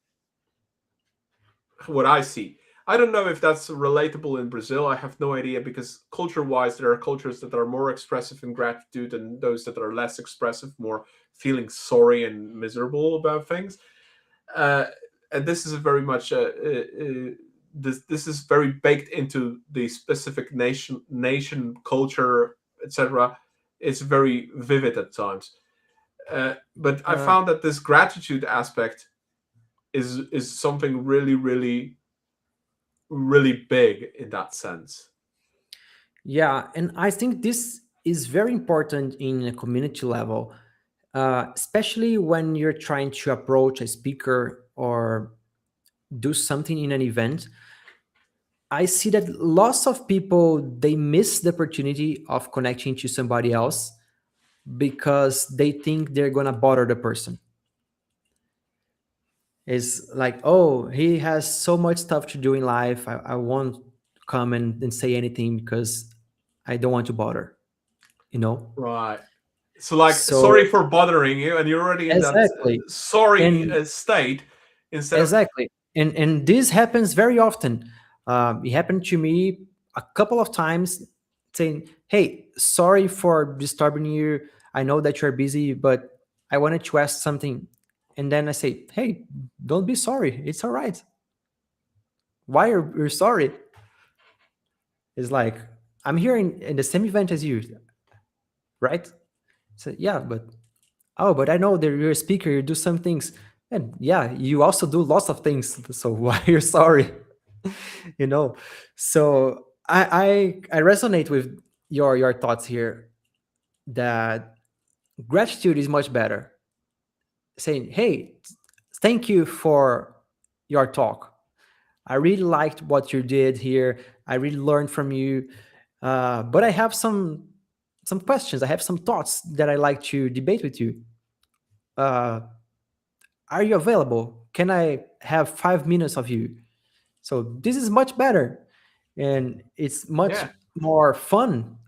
what I see. I don't know if that's relatable in Brazil. I have no idea because culture wise, there are cultures that are more expressive in gratitude and those that are less expressive, more feeling sorry and miserable about things. Uh, and this is a very much this is very baked into the specific nation culture, etc. It's very vivid at times. But I Uh, found that this gratitude aspect is something really, really, really big in that sense. yeah, and I think this is very important in a community level, especially when you're trying to approach a speaker or do something in an event. I see that lots of people they miss the opportunity of connecting to somebody else because they think they're gonna bother the person. It's like, oh, he has so much stuff to do in life. I won't come and say anything because I don't want to bother, you know? Right. So, like, So sorry for bothering you, and you're already in that exactly. sorry And state instead of exactly. And this happens very often. It happened to me a couple of times saying, hey, sorry for disturbing you. I know that you're busy, but I wanted to ask something. And then I say, hey, don't be sorry. It's all right. Why are you sorry? It's like, I'm here in the same event as you, right? So yeah, but oh, but I know that you're a speaker, you do some things. And yeah, you also do lots of things. So why you're sorry? you know. So I resonate with your thoughts here that gratitude is much better. Saying, hey, thank you for your talk. I really liked what you did here. I really learned from you. But I have some questions. I have some thoughts that I like to debate with you. Uh, are you available? Can I have 5 minutes of you? So this is much better, and it's much Yeah, more fun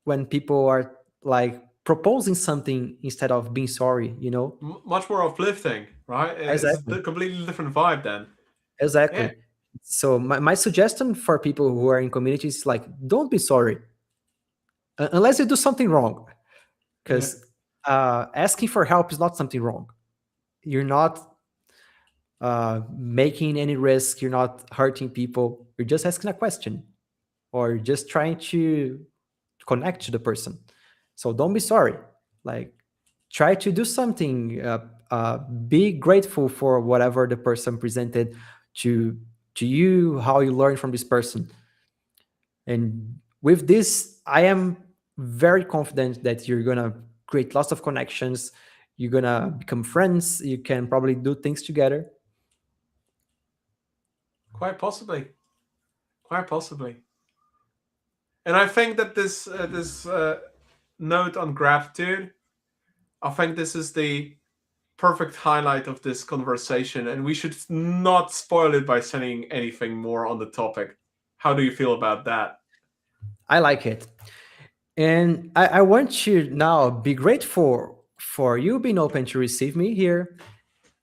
when people are like proposing something instead of being sorry. much more uplifting, right? It's a Exactly. completely different vibe then. Yeah, Exactly. So my suggestion for people who are in communities is like, don't be sorry unless you do something wrong, yeah. because asking for help is not something wrong. You're not making any risk. You're not hurting people. You're just asking a question or just trying to connect to the person. So don't be sorry. Like, try to do something. Be grateful for whatever the person presented to to you, how you learn from this person. And with this, I am very confident that you're gonna create lots of connections. You're gonna become friends. You can probably do things together. Quite possibly, quite possibly. And I think that this note on gratitude, I think this is the perfect highlight of this conversation, and we should not spoil it by saying anything more on the topic. How do you feel about that? I like it. And I want to now be grateful for you being open to receive me here,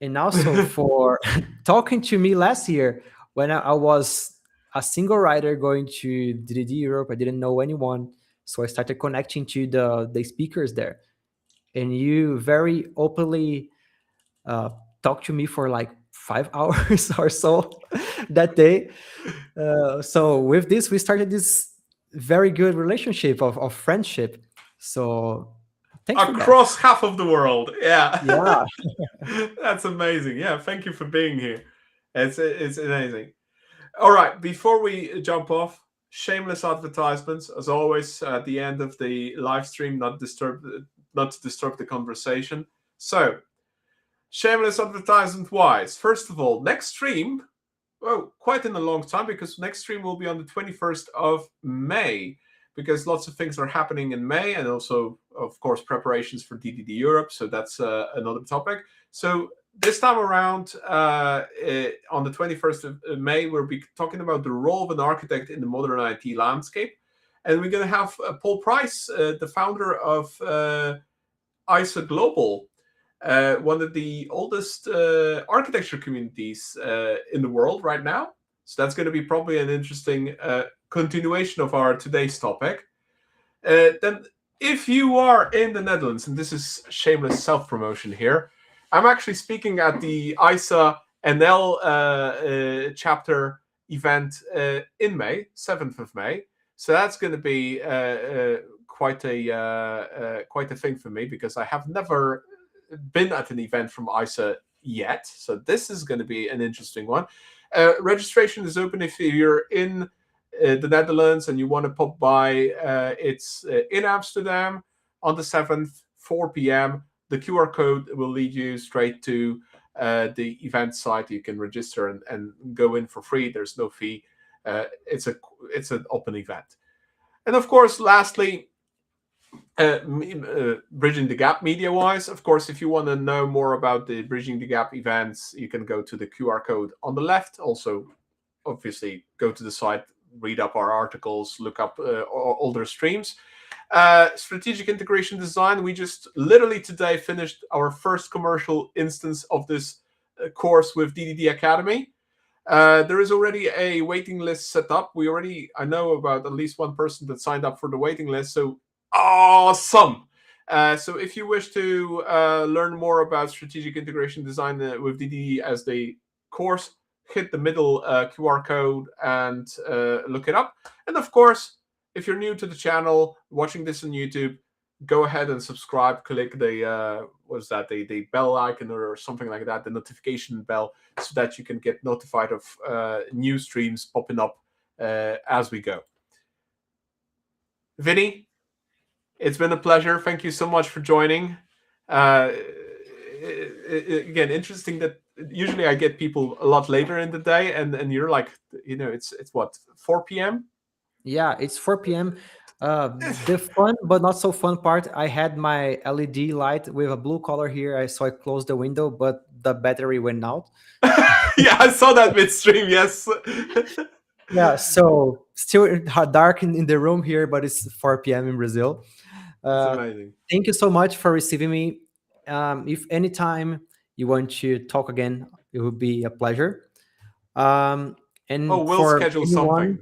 and also for talking to me last year when I was a single rider going to DDD Europe. I didn't know anyone, so I started connecting to the speakers there, and you very openly uh, talked to me for like 5 hours or so that day. So with this, we started this very good relationship of friendship. So thanks for that. Across half of the world, yeah. Yeah, That's amazing. Yeah, thank you for being here. It's amazing. All right, before we jump off, shameless advertisements as always at the end of the live stream, not to disturb the conversation. So, shameless advertisement wise, first of all, next stream, well, quite in a long time, because next stream will be on the 21st of May, because lots of things are happening in May, and also, of course, preparations for DDD Europe. So that's another topic. So this time around, on the 21st of May, we'll be talking about the role of an architect in the modern IT landscape. And we're going to have Paul Price, the founder of ISA Global, one of the oldest architecture communities in the world right now. So that's going to be probably an interesting continuation of our today's topic. Then, if you are in the Netherlands, and this is shameless self promotion here, I'm actually speaking at the ISA NL chapter event in May, 7th of May. So that's going to be quite a thing for me, because I have never been at an event from ISA yet. So this is going to be an interesting one. Registration is open if you're in the Netherlands and you want to pop by. It's in Amsterdam on the 7th, 4 p.m. The QR code will lead you straight to the event site. You can register and go in for free. There's no fee. It's an open event. And of course, lastly, Bridging the Gap media wise, of course, if you want to know more about the Bridging the Gap events, you can go to the QR code on the left. Also, obviously, go to the site, read up our articles, look up older streams. Strategic integration design, we just literally today finished our first commercial instance of this course with DDD Academy. There is already a waiting list set up. I know about at least one person that signed up for the waiting list. So awesome. So if you wish to learn more about strategic integration design with DDD as the course, hit the middle QR code and look it up. And of course, if you're new to the channel, watching this on YouTube, go ahead and subscribe. Click the what's that? The bell icon or something like that, the notification bell, so that you can get notified of new streams popping up as we go. Vinny, it's been a pleasure. Thank you so much for joining. Again, interesting that usually I get people a lot later in the day, and you're like, it's what, 4 p.m. Yeah, it's 4 p.m. The fun but not so fun part, I had my LED light with a blue color here. So I closed the window, but the battery went out. Yeah, I saw that midstream. Yes. Yeah, so still dark in the room here, but it's 4 p.m. in Brazil. It's Uh, amazing. Thank you so much for receiving me. If anytime you want to talk again, it would be a pleasure. Oh, And we'll for schedule anyone, something.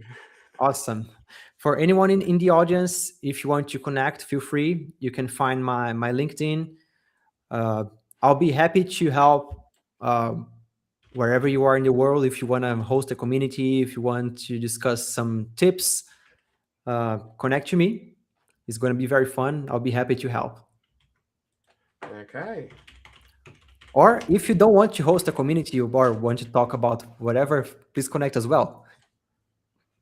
awesome. For anyone in the audience, if you want to connect, feel free. You can find my LinkedIn. Uh, I'll be happy to help wherever you are in the world. If you want to host a community, if you want to discuss some tips, connect to me. It's going to be very fun. I'll be happy to help. Okay. Or if you don't want to host a community or want to talk about whatever, please connect as well.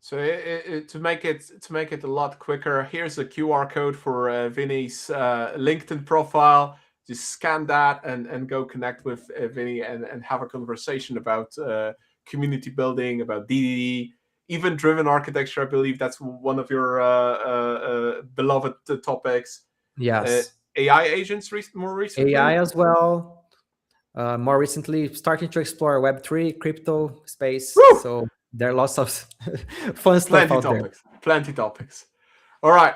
So to make it a lot quicker, here's a QR code for Vinny's LinkedIn profile. Just scan that and go connect with Vinny and have a conversation about community building, about DDD, event-driven architecture. I believe that's one of your beloved topics. Uh, Yes. AI agents more recently. AI as well. More recently, starting to explore Web3, crypto space. Woo! So there are lots of fun stuff Plenty out there. topics. Plenty topics. All right.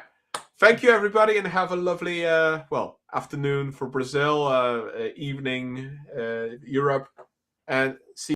Thank you, everybody, and have a lovely, afternoon for Brazil, evening, Europe. And